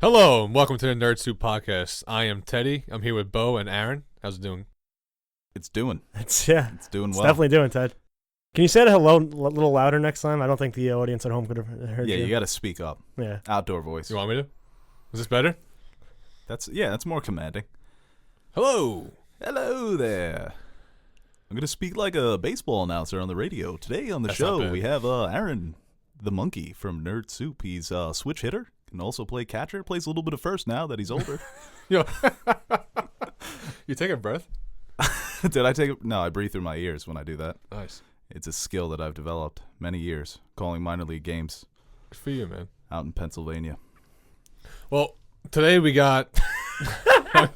Hello, and welcome to the Nerd Soup Podcast. I am Teddy. I'm here with Bo and Aaron. How's it doing? It's doing. It's doing it's well. definitely doing, Ted. Can you say it hello a little louder next time? I don't think the audience at home could have heard you. Yeah, you got to speak up. Yeah. Outdoor voice. You want me to? Is this better? That's more commanding. Hello. Hello there. I'm going to speak like a baseball announcer on the radio. Today on the show, we have Aaron, the monkey from Nerd Soup. He's a switch hitter, can also play catcher, plays a little bit of first now that he's older. Yo. You take a breath? Did I take it? No, I breathe through my ears when I do that. Nice. It's a skill that I've developed many years, calling minor league games. Good for you, man. Out in Pennsylvania. Well, today we got a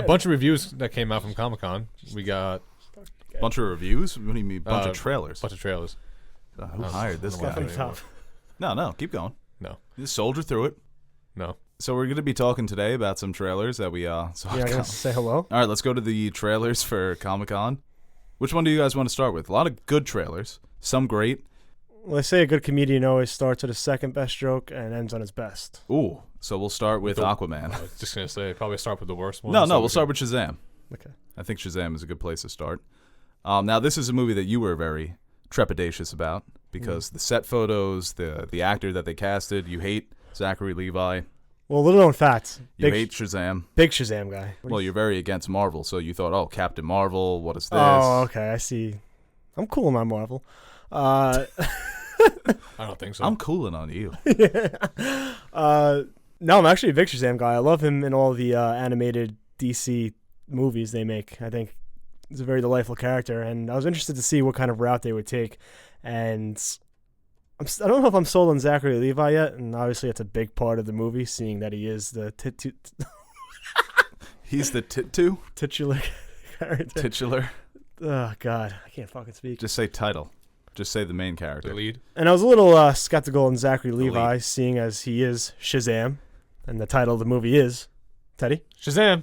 bunch of reviews that came out from Comic-Con. We got Bunch of reviews? What do you mean? Bunch of trailers? bunch of trailers. Who hired this guy? Tough. No, keep going. No. Just soldier through it. No. So we're going to be talking today about some trailers that we saw. Yeah, I'm gonna say hello. All right, let's go to the trailers for Comic-Con. Which one do you guys want to start with? A lot of good trailers. Some great. Well, they say a good comedian always starts with his second best joke and ends on his best. Ooh, so we'll start with Aquaman. I was just going to say, probably start with the worst one. No, we'll start with Shazam. Okay. I think Shazam is a good place to start. Now, this is a movie that you were very trepidatious about because the set photos, the actor that they casted, you hate Zachary Levi. Well, little known facts. You hate Shazam. Big Shazam guy. Well, you're very against Marvel, so you thought, oh, Captain Marvel, what is this? Oh, okay. I see. I'm cool on my Marvel. I don't think so. I'm cooling on you. No, I'm actually a big Shazam guy. I love him in all the animated DC movies they make. I think he's a very delightful character, and I was interested to see what kind of route they would take. And I don't know if I'm sold on Zachary Levi yet, and obviously it's a big part of the movie, seeing that he is the He's the titular character. Titular. Oh, God. I can't fucking speak. Just say title. Just say the main character. The lead. And I was a little skeptical on Zachary Levi, seeing as he is Shazam, and the title of the movie is Teddy. Shazam.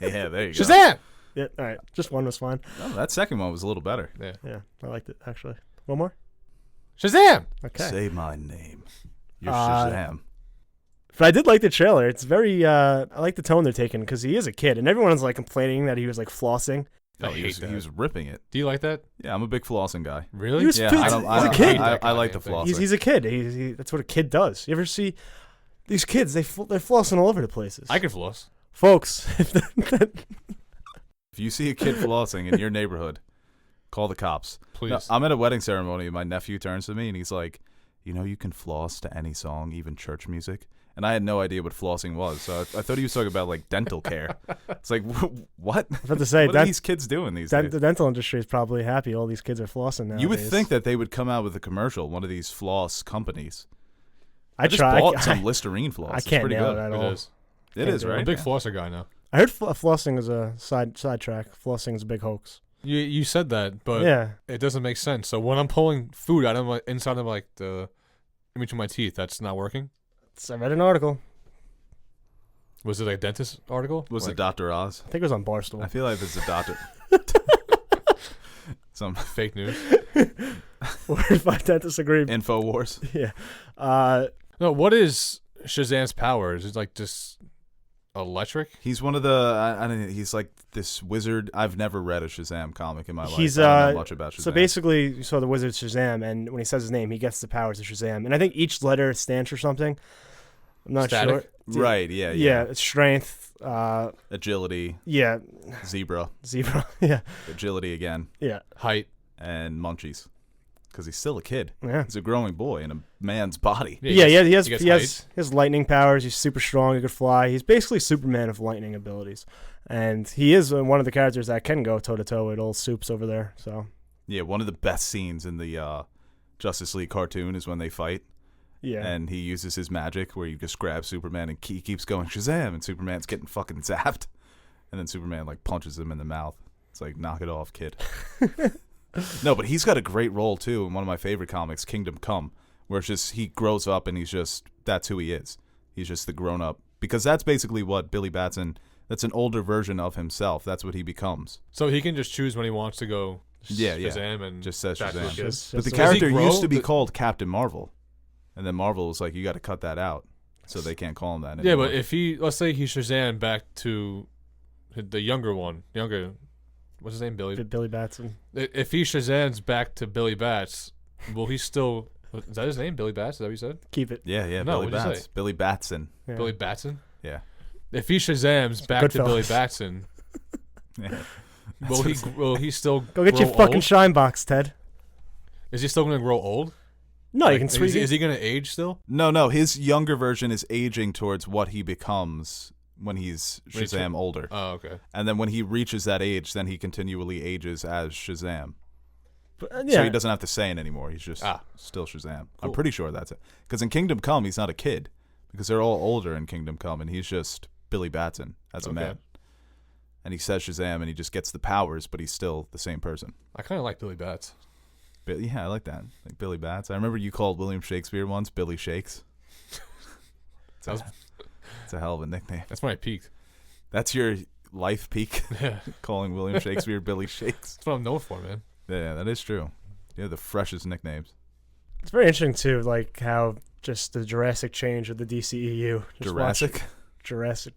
Yeah, there you go. Shazam. Yeah, all right. Just one was fine. Oh, that second one was a little better. Yeah, I liked it, actually. One more? Shazam. Okay. Say my name. You're Shazam. But I did like the trailer. It's very, I like the tone they're taking, because he is a kid, and everyone's like complaining that he was like flossing. Oh, he was ripping it. Do you like that? Yeah, I'm a big flossing guy. Really? He was Yeah, he's a kid. I like the flossing. He's a kid. That's what a kid does. You ever see these kids? They're flossing all over the places. I can floss. Folks, If you see a kid flossing in your neighborhood, call the cops. Please. No, I'm at a wedding ceremony, and my nephew turns to me, and he's like, you can floss to any song, even church music. And I had no idea what flossing was, so I thought he was talking about, like, dental care. It's like, what? I was about to say, what are these kids doing these days? The dental industry is probably happy. All these kids are flossing now. You would think that they would come out with a commercial, one of these floss companies. I just bought some Listerine floss. I can't it's pretty nail good. it at all. It is, right? I'm a big flosser guy now. I heard flossing is a sidetrack. Flossing is a big hoax. You said that, but it doesn't make sense. So when I'm pulling food out of my inside of like the in between my teeth, that's not working. I read an article. Was it like a dentist article? Was it Dr. Oz? I think it was on Barstool. I feel like it's a doctor. Some fake news. Or if my dentist agreed. InfoWars. Yeah. No, what is Shazam's power? Is it like just electric? He's one of the. I don't know. He's like this wizard. I've never read a Shazam comic in my life. He's I don't know much about Shazam. So basically, you saw the wizard Shazam, and when he says his name, he gets the powers of Shazam. And I think each letter stands for something. I'm not Static? sure. Right. Yeah. Yeah. It's strength. Agility. Yeah. Zebra. Yeah. Agility again. Yeah. Height. And munchies. Because he's still a kid. Yeah. He's a growing boy in a man's body. Yeah. He has lightning powers. He's super strong. He could fly. He's basically Superman of lightning abilities, and he is one of the characters that can go toe to toe with old Soups over there. So. Yeah. One of the best scenes in the Justice League cartoon is when they fight. Yeah. And he uses his magic where he just grabs Superman and he keeps going Shazam, and Superman's getting fucking zapped. And then Superman like punches him in the mouth. It's like, knock it off, kid. No, but he's got a great role too in one of my favorite comics, Kingdom Come, where it's just he grows up and that's who he is. He's just the grown up. Because that's basically what Billy Batson, that's an older version of himself. That's what he becomes. So he can just choose when he wants to go Shazam and just says that's Shazam. what it is. But the character used to be called Captain Marvel. And then Marvel was like, you got to cut that out, so they can't call him that Yeah, anymore. but if let's say he Shazam back to the younger, what's his name, Billy Batson. If he Shazam's back to Billy Bats, will he still? Is that his name, Billy Bats? Is that what you said? Keep it. Yeah, No, Billy what'd you Bats. say? Billy Batson. Yeah. Billy Batson. Yeah. If he Shazam's back to Billy Batson, Yeah. will he still Go get grow your fucking old? shine box, Ted. Is he still going to grow old? No, Like, you can switch. Is he going to age still? No. His younger version is aging towards what he becomes when he's When he's Shazam older. Oh, okay. And then when he reaches that age, then he continually ages as Shazam. But, So he doesn't have to say it anymore. He's just still Shazam. Cool. I'm pretty sure that's it. Because in Kingdom Come, he's not a kid. Because they're all older in Kingdom Come, and he's just Billy Batson as a man. And he says Shazam, and he just gets the powers, but he's still the same person. I kind of like Billy Bats. But yeah, I like that. Like Billy Bats. I remember you called William Shakespeare once Billy Shakes. It's a hell of a nickname. That's when I peaked. That's your life peak, Yeah. calling William Shakespeare Billy Shakes. That's what I'm known for, man. Yeah, that is true. You have the freshest nicknames. It's very interesting too, like how just the Jurassic change of the DCEU. Jurassic? Jurassic.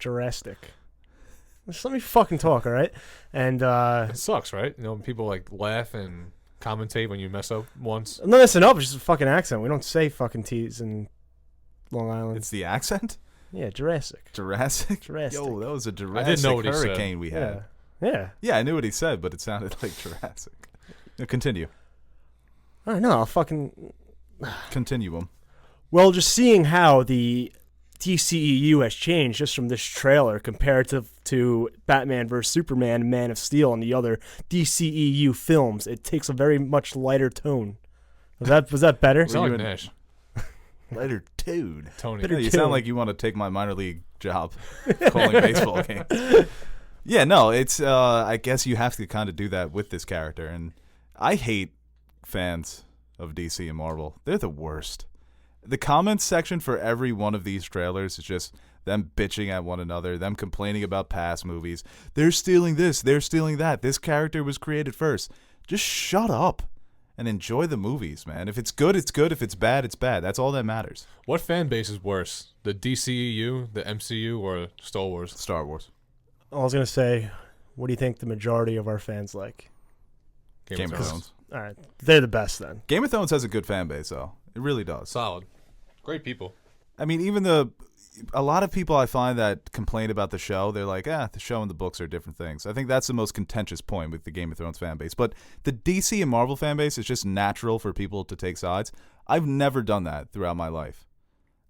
Just let me fucking talk, all right? And It sucks, right? You know, when people like laugh and commentate when you mess up once. I'm not messing up. It's just a fucking accent. We don't say fucking T's in Long Island. It's the accent? Yeah, Jurassic. Jurassic? Jurassic. Yo, that was a I Jurassic didn't know what he said. hurricane we had. Yeah. Yeah, I knew what he said, but it sounded like Jurassic. Continue. I don't know. I'll fucking. Continuum. Well, just seeing how the DCEU has changed just from this trailer compared to Batman vs Superman, Man of Steel, and the other DCEU films, it takes a very much lighter tone. Was that better? You sound you like in- Nash. Lighter dude. Tony. Better Yeah, you tune. sound like you want to take my minor league job calling baseball games. Yeah, no, it's I guess you have to kind of do that with this character, and I hate fans of DC and Marvel. They're the worst. The comments section for every one of these trailers is just them bitching at one another, them complaining about past movies. They're stealing this, they're stealing that. This character was created first. Just shut up and enjoy the movies, man. If it's good, it's good. If it's bad, it's bad. That's all that matters. What fan base is worse? The DCEU, the MCU, or Star Wars? Star Wars. I was gonna say, what do you think the majority of our fans like? Game of Thrones. All right, they're the best then. Game of Thrones has a good fan base, though. It really does. Solid. Great people. I mean, even a lot of people I find that complain about the show, they're like, the show and the books are different things. I think that's the most contentious point with the Game of Thrones fan base. But the DC and Marvel fan base is just natural for people to take sides. I've never done that throughout my life.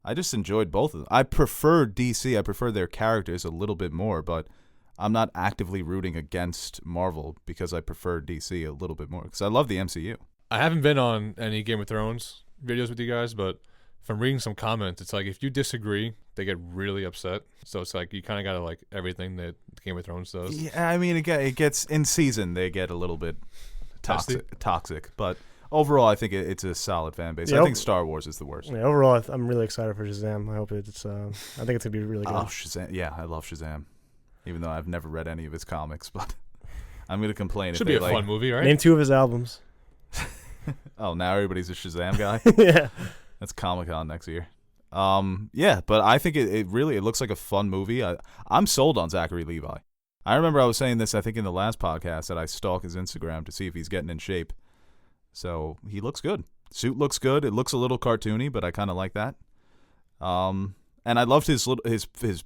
I just enjoyed both of them. I prefer DC. I prefer their characters a little bit more, but I'm not actively rooting against Marvel because I prefer DC a little bit more because I love the MCU. I haven't been on any Game of Thrones videos with you guys, but from reading some comments, it's like if you disagree, they get really upset. So it's like you kind of got to like everything that Game of Thrones does. Yeah, I mean, it gets in season. They get a little bit toxic, but overall, I think it's a solid fan base. Yeah, I think Star Wars is the worst. Yeah, overall, I'm really excited for Shazam. I hope it's. I think it's gonna be really good. Oh, Shazam! Yeah, I love Shazam. Even though I've never read any of his comics, but I'm gonna complain. Should if be they a fun movie, right? Name 2 of his albums. Oh, now everybody's a Shazam guy. Yeah. That's Comic-Con next year. Yeah, but I think it looks like a fun movie. I'm sold on Zachary Levi. I remember I was saying this, I think, in the last podcast that I stalk his Instagram to see if he's getting in shape. So he looks good. Suit looks good. It looks a little cartoony, but I kind of like that. And I loved his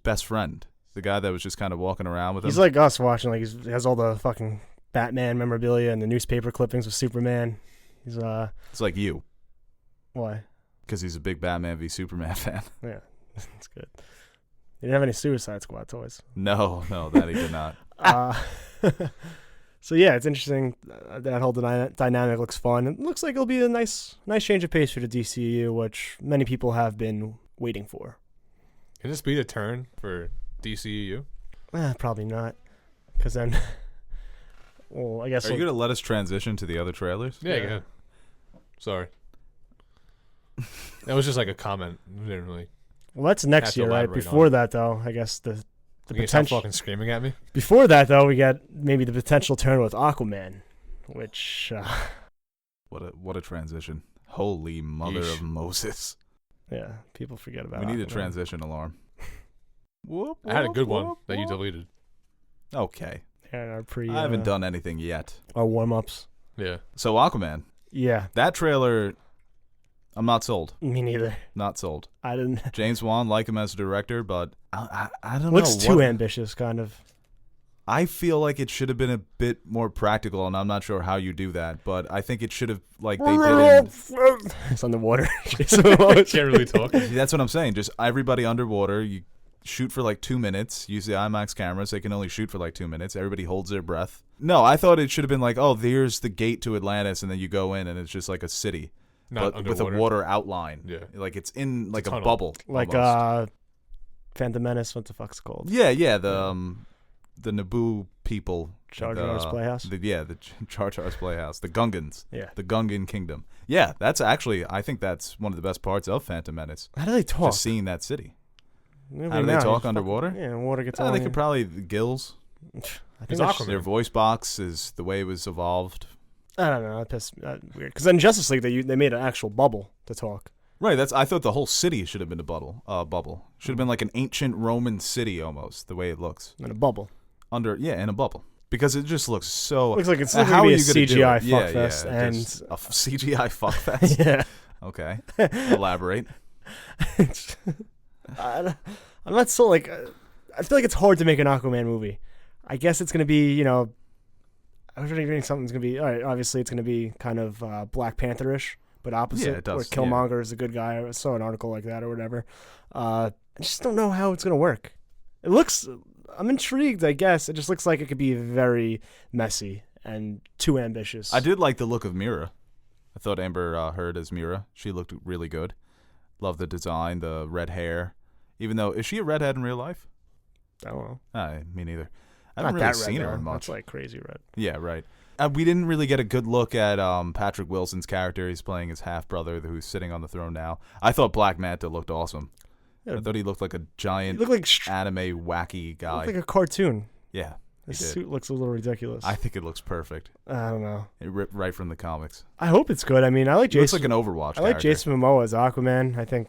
best friend, the guy that was just kind of walking around with him. He's like us watching. Like he has all the fucking Batman memorabilia and the newspaper clippings of Superman. He's It's like you, why? because he's a big Batman v Superman fan. Yeah, that's good. He didn't have any Suicide Squad toys. No, that he did not. So yeah, it's interesting. That whole dynamic looks fun. It looks like it'll be a nice change of pace for the DCU, which many people have been waiting for. Can this be the turn for DCEU? Probably not, because then, well, I guess. Are you going to let us transition to the other trailers? Yeah, yeah. Sorry. That was just like a comment. We didn't really. Well, that's next have to year, right? elaborate Before on it. that, though, I guess the You can stop potential. fucking screaming at me. Before that, though, we got maybe the potential turn with Aquaman, which What a transition. Holy mother Yeesh. of Moses. Yeah, people forget about. We need a Aquaman. transition alarm. Whoop, I had a good whoop, one whoop, that you whoop. deleted. Okay. Yeah, our I haven't done anything yet. our warm ups. Yeah. So Aquaman, Yeah, that trailer, I'm not sold. me neither. Not sold. I didn't. James Wan, like him as a director, but I don't Looks know. too ambitious, kind of. I feel like it should have been a bit more practical, and I'm not sure how you do that, but I think it should have, like they did It's underwater. Can't really talk. That's what I'm saying. Just everybody underwater. You shoot for like 2 minutes. Use the IMAX cameras. They can only shoot for like 2 minutes. Everybody holds their breath. No, I thought it should have been like, oh, there's the gate to Atlantis, and then you go in, and it's just like a city, Not but with a underwater. water outline. Yeah. Like it's in like a tunnel. bubble. Like almost. Phantom Menace. What the fuck's it called? Yeah. The Naboo people. Jar Jar's Playhouse. The Jar Jar's Playhouse. The Gungans. Yeah. The Gungan Kingdom. Yeah, that's actually, I think that's one of the best parts of Phantom Menace. How do they talk? Just seeing that city. Maybe How do they now, talk you underwater? Yeah, water gets Oh, on they you. could probably, gills. I It's think that's- Aquaman. Their voice box is the way it was evolved. I don't know. That's weird. Because in Justice League, they made an actual bubble to talk. Right, I thought the whole city should have been a bubble. Should have been like an ancient Roman city almost, the way it looks. In a bubble. In a bubble. Because it just looks so... Looks like it's How going to are be a you gonna do CGI it? Yeah, fuckfest. yeah, And just a CGI fuckfest? yeah. Okay. Elaborate. I'm not so like. I feel like it's hard to make an Aquaman movie. I guess it's going to be, I was reading something's going to be. All right, obviously it's going to be kind of Black Panther-ish, but opposite. Yeah, it does, Where Killmonger is a good guy. I saw an article like that or whatever. I just don't know how it's going to work. It looks. I'm intrigued. I guess it just looks like it could be very messy and too ambitious. I did like the look of Mira. I thought Amber Heard as Mira. She looked really good. Love the design, the red hair. Even though, is she a redhead in real life? I don't know. Me neither. I Not haven't really that red, seen her though. in much. That's like crazy red. Yeah, right. We didn't really get a good look at Patrick Wilson's character. He's playing his half-brother who's sitting on the throne now. I thought Black Manta looked awesome. Yeah, I thought he looked like a giant He looked like anime wacky guy. looked like a cartoon. Yeah, he His did. suit looks a little ridiculous. I think it looks perfect. I don't know. It ripped right from the comics. I hope it's good. I mean, I like He looks Jason. like an Overwatch I like character. Jason Momoa as Aquaman. I think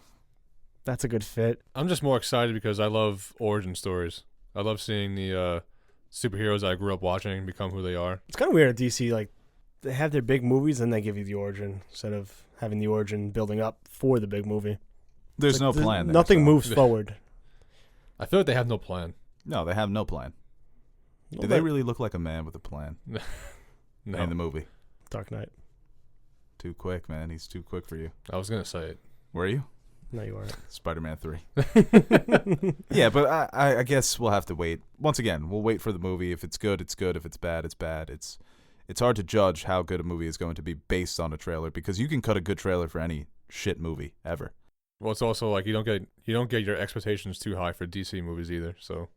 that's a good fit. I'm just more excited because I love origin stories. I love seeing the superheroes I grew up watching become who they are. It's kind of weird at DC. Like they have their big movies, and they give you the origin instead of having the origin building up for the big movie. There's Like, no plan there. Nothing so- moves forward. I feel like they have no plan. No, they have no plan. Well, Did they that- really look like a man with a plan No, in the movie? Dark Knight. Too quick, man. He's too quick for you. I was gonna say it. Were you? No, you aren't. Spider-Man 3. Yeah, but I guess we'll have to wait. Once again, we'll wait for the movie. If it's good, it's good. If it's bad, it's bad. It's hard to judge how good a movie is going to be based on a trailer because you can cut a good trailer for any shit movie ever. Well, it's also like you don't get your expectations too high for DC movies either. So,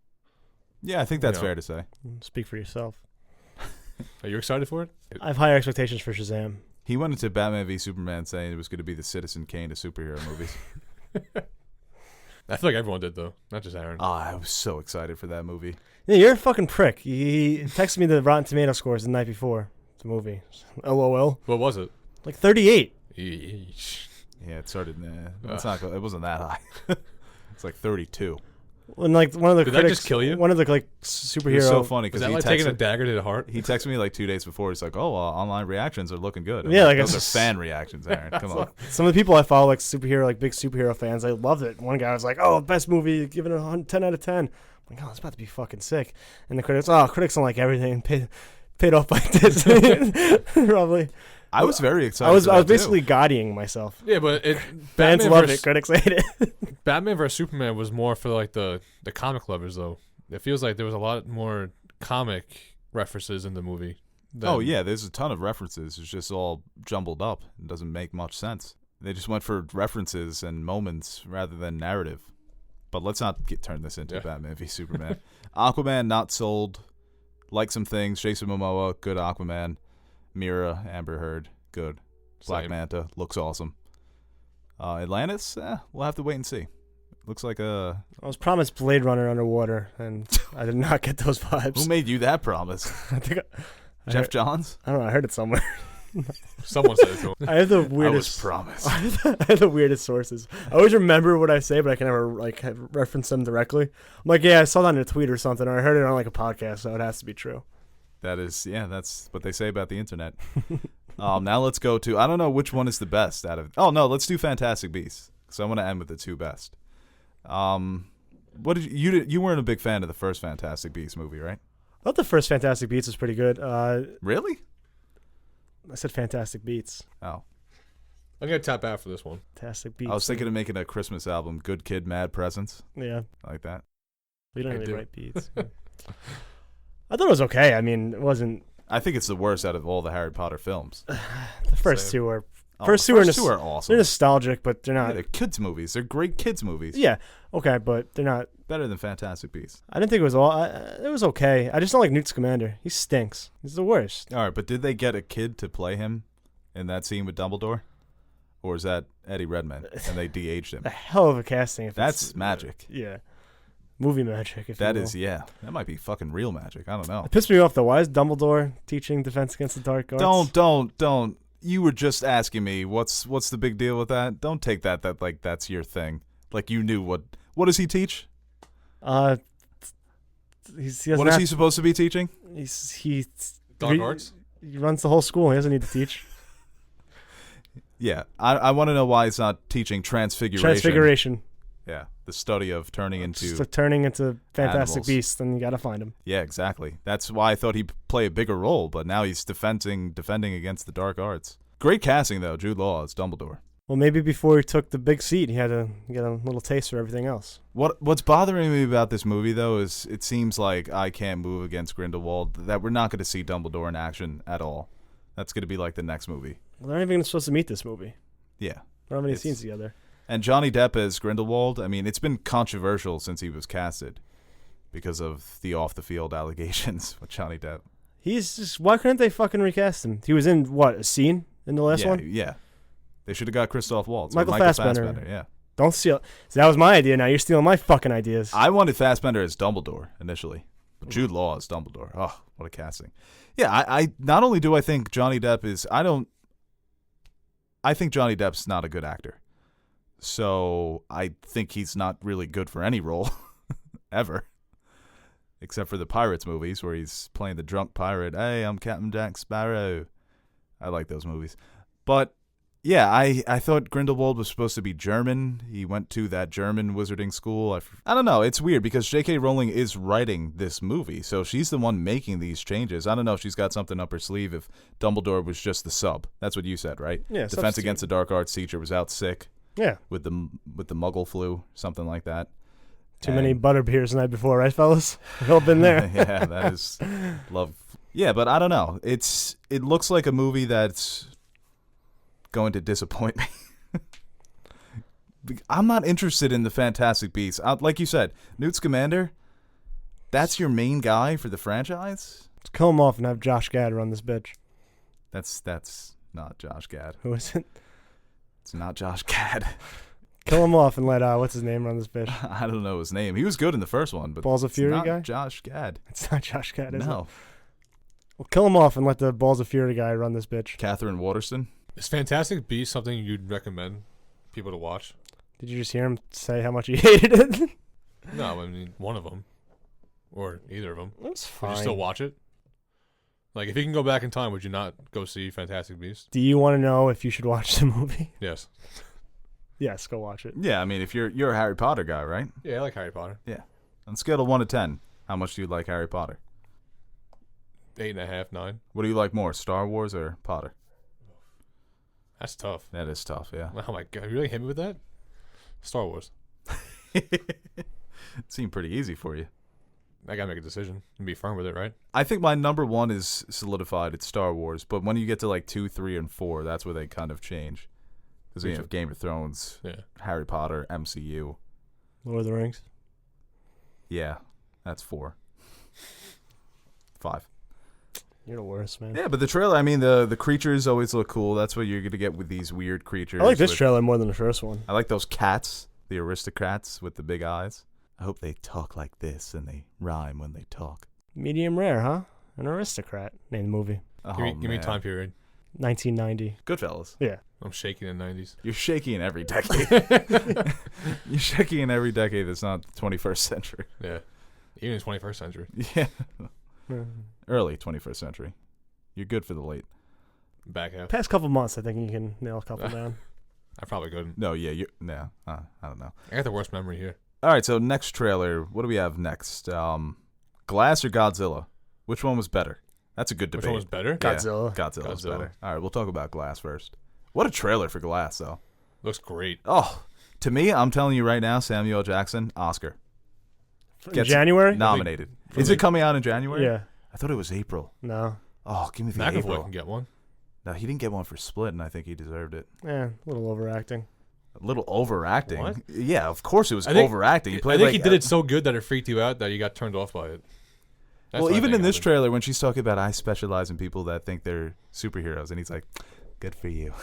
Yeah, I think that's Yeah. fair to say. Speak for yourself. are you excited for it? I have higher expectations for Shazam. He went into Batman v Superman saying it was going to be the Citizen Kane of superhero movies. I feel like everyone did though, not just Aaron. I was so excited for that movie. Yeah, you're a fucking prick. He texted me the Rotten Tomato scores the night before the movie. LOL. What was it? Like 38. Yeesh. Yeah, it started. It's not. It wasn't that high. It's like 32. When like one of the Did that critics, just kill you? One of the like It superhero. was so funny Is because that he like taking a texted. dagger to the heart? He texted me like 2 days before. He's like, "Oh, online reactions are looking good." I'm Yeah, like, those it's are fan reactions, Aaron. Come on. Some of the people I follow, like superhero, like big superhero fans, I loved it. One guy was like, "Oh, best movie, giving it a 10 out of 10." I'm like, "Oh, it's about to be fucking sick." And the critics, critics don't like everything. Paid off by Disney, probably. I was very excited. I was for that, basically Goddying myself. Yeah, but Fans Batman love versus, it, critics hate it. Batman vs Superman was more for like the comic lovers though. It feels like there was a lot more comic references in the movie. too. Oh yeah, there's a ton of references. It's just all jumbled up. It doesn't make much sense. They just went for references and moments rather than narrative. But let's not turn this into Batman v Superman. Aquaman, not sold. Like some things. Jason Momoa, good Aquaman. Mira, Amber Heard, good. Black Same. Manta, looks awesome. Atlantis, we'll have to wait and see. Looks like a... I was promised Blade Runner underwater, and I did not get those vibes. Who made you that promise? I think Jeff Johns? I don't know. I heard it somewhere. Someone said it to him. I have the I was weirdest. promised. I have the weirdest sources. I always remember what I say, but I can never reference them directly. I'm like, yeah, I saw that in a tweet or something, or I heard it on like a podcast, so it has to be true. That's what they say about the internet. Now let's go to, I don't know which one is the best out of. Oh no, let's do Fantastic Beasts. So I want to end with the two best. What did you weren't a big fan of the first Fantastic Beasts movie, right? I thought the first Fantastic Beasts was pretty good. Really? I said Fantastic Beats. Oh, I'm gonna tap out for this one. Fantastic Beats. I was thinking of making a Christmas album, Good Kid, Mad Presents. Yeah. I like that. We don't I really do. write beats. Yeah. I thought it was okay. I mean, it wasn't. I think it's the worst out of all the Harry Potter films. The first Same. two are. Oh, First the two are first two are awesome. They're nostalgic, but they're Yeah, not. they're kids movies. They're great kids movies. Yeah. Okay, but they're not. Better than Fantastic Beasts. I didn't think it was all. It was okay. I just don't like Newt Scamander. He stinks. He's the worst. All right, but did they get a kid to play him in that scene with Dumbledore? Or is that Eddie Redmayne and they de-aged him? A hell of a casting. If That's it's, magic. Yeah. Movie magic. If That you will. is, yeah. That might be fucking real magic. I don't know. It pissed me off though. Why is Dumbledore teaching Defense Against the Dark Arts? Don't. You were just asking me what's the big deal with that? Don't take that like that's your thing. Like you knew what does he teach? He What is he supposed to be teaching? He Dark arts. He runs the whole school. He doesn't need to teach. Yeah, I want to know why he's not teaching transfiguration. Transfiguration. Yeah, the study of turning into. So turning into Fantastic animals. Beasts, then you got to find him. Yeah, exactly. That's why I thought he'd play a bigger role, but now he's defending against the dark arts. Great casting though, Jude Law as Dumbledore. Well, maybe before he took the big seat, he had to get a little taste for everything else. What's bothering me about this movie though is it seems like I can't move against Grindelwald. That we're not going to see Dumbledore in action at all. That's going to be like the next movie. Well, they're not even supposed to meet this movie. Yeah. They don't have any It's- scenes together. And Johnny Depp as Grindelwald, I mean, it's been controversial since he was casted because of the off-the-field allegations with Johnny Depp. He's just. Why couldn't they fucking recast him? He was in what, a scene in the last yeah, one? Yeah. They should have got Christoph Waltz. or Michael Fassbender. Yeah. Don't steal. So that was my idea. Now you're stealing my fucking ideas. I wanted Fassbender as Dumbledore initially, but Jude Law as Dumbledore. Oh, what a casting! Yeah, I not only do I think Johnny Depp is, I think Johnny Depp's not a good actor, so I think he's not really good for any role ever, except for the Pirates movies where he's playing the drunk pirate. Hey, I'm Captain Jack Sparrow. I like those movies, but. Yeah, I thought Grindelwald was supposed to be German. He went to that German wizarding school. I don't know. It's weird because J.K. Rowling is writing this movie, so she's the one making these changes. I don't know if she's got something up her sleeve if Dumbledore was just the sub. That's what you said, right? Yeah, Defense substitute. Against the Dark Arts teacher was out sick Yeah. with the Muggle flu, something like that. Too many butterbeers the night before, right, fellas? We've all been there. Yeah, that is love. Yeah, but I don't know. It looks like a movie that's going to disappoint me. I'm not interested in the Fantastic Beasts. Like you said, Newt Scamander, that's your main guy for the franchise? Let's kill him off and have Josh Gad run this bitch. That's not Josh Gad. Who is it? It's not Josh Gad. Kill him off and let, what's his name, run this bitch. I don't know his name. He was good in the first one, but Balls of it's Fury not guy? Josh Gad. It's not Josh Gad, is it? No. Well, kill him off and let the Balls of Fury guy run this bitch. Catherine Waterston. Is Fantastic Beasts something you'd recommend people to watch? Did you just hear him say how much he hated it? No, I mean one of them, or either of them. It was Would fine. you still watch it? Like, if you can go back in time, would you not go see Fantastic Beasts? Do you want to know if you should watch the movie? Yes. Yes, go watch it. Yeah, I mean, if you're a Harry Potter guy, right? Yeah, I like Harry Potter. Yeah. On a scale of 1 to 10, how much do you like Harry Potter? 8.5, 9. What do you like more, Star Wars or Potter? That's tough. That is tough, yeah. Oh my god, you really hit me with that? Star Wars. It seemed pretty easy for you. I gotta make a decision and be firm with it, right? I think my number one is solidified. It's Star Wars. But when you get to like 2, 3, and 4, that's where they kind of change. Because you have Game of Thrones, Yeah. Harry Potter, MCU. Lord of the Rings. Yeah, that's 4. 5. You're the worst, man. Yeah, but the trailer, I mean, the creatures always look cool. That's what you're going to get with these weird creatures. I like this with- trailer more than the first one. I like those cats, the aristocrats with the big eyes. I hope they talk like this and they rhyme when they talk. Medium rare, huh? An aristocrat. Name the movie. Oh, Give me man. time period. 1990. Goodfellas. Yeah. I'm shaking in the 90s. You're shaky in every decade. You're shaky in every decade that's not the 21st century. Yeah. Even in the 21st century. Yeah. Early 21st century. You're good for the late. Back half. Past couple months, I think you can nail a couple down. I probably couldn't. No, yeah, I don't know. I got the worst memory here. All right, so next trailer. What do we have next? Glass or Godzilla? Which one was better? That's a good debate. Which one was better? Godzilla. Godzilla's better. All right, we'll talk about Glass first. What a trailer for Glass, though. Looks great. Oh, to me, I'm telling you right now, Samuel L. Jackson, Oscar. In January? Nominated. Is it coming out in January? Yeah. I thought it was April. No. Oh, give me the McAvoy April. can get one. No, he didn't get one for Split, and I think he deserved it. Yeah, a little overacting. A little overacting. What? Yeah, of course it was I think- overacting. He I played think like, he did it so good that it freaked you out that you got turned off by it. That's well, what I even think in this happened. trailer, when she's talking about I specialize in people that think they're superheroes, and he's like, "Good for you."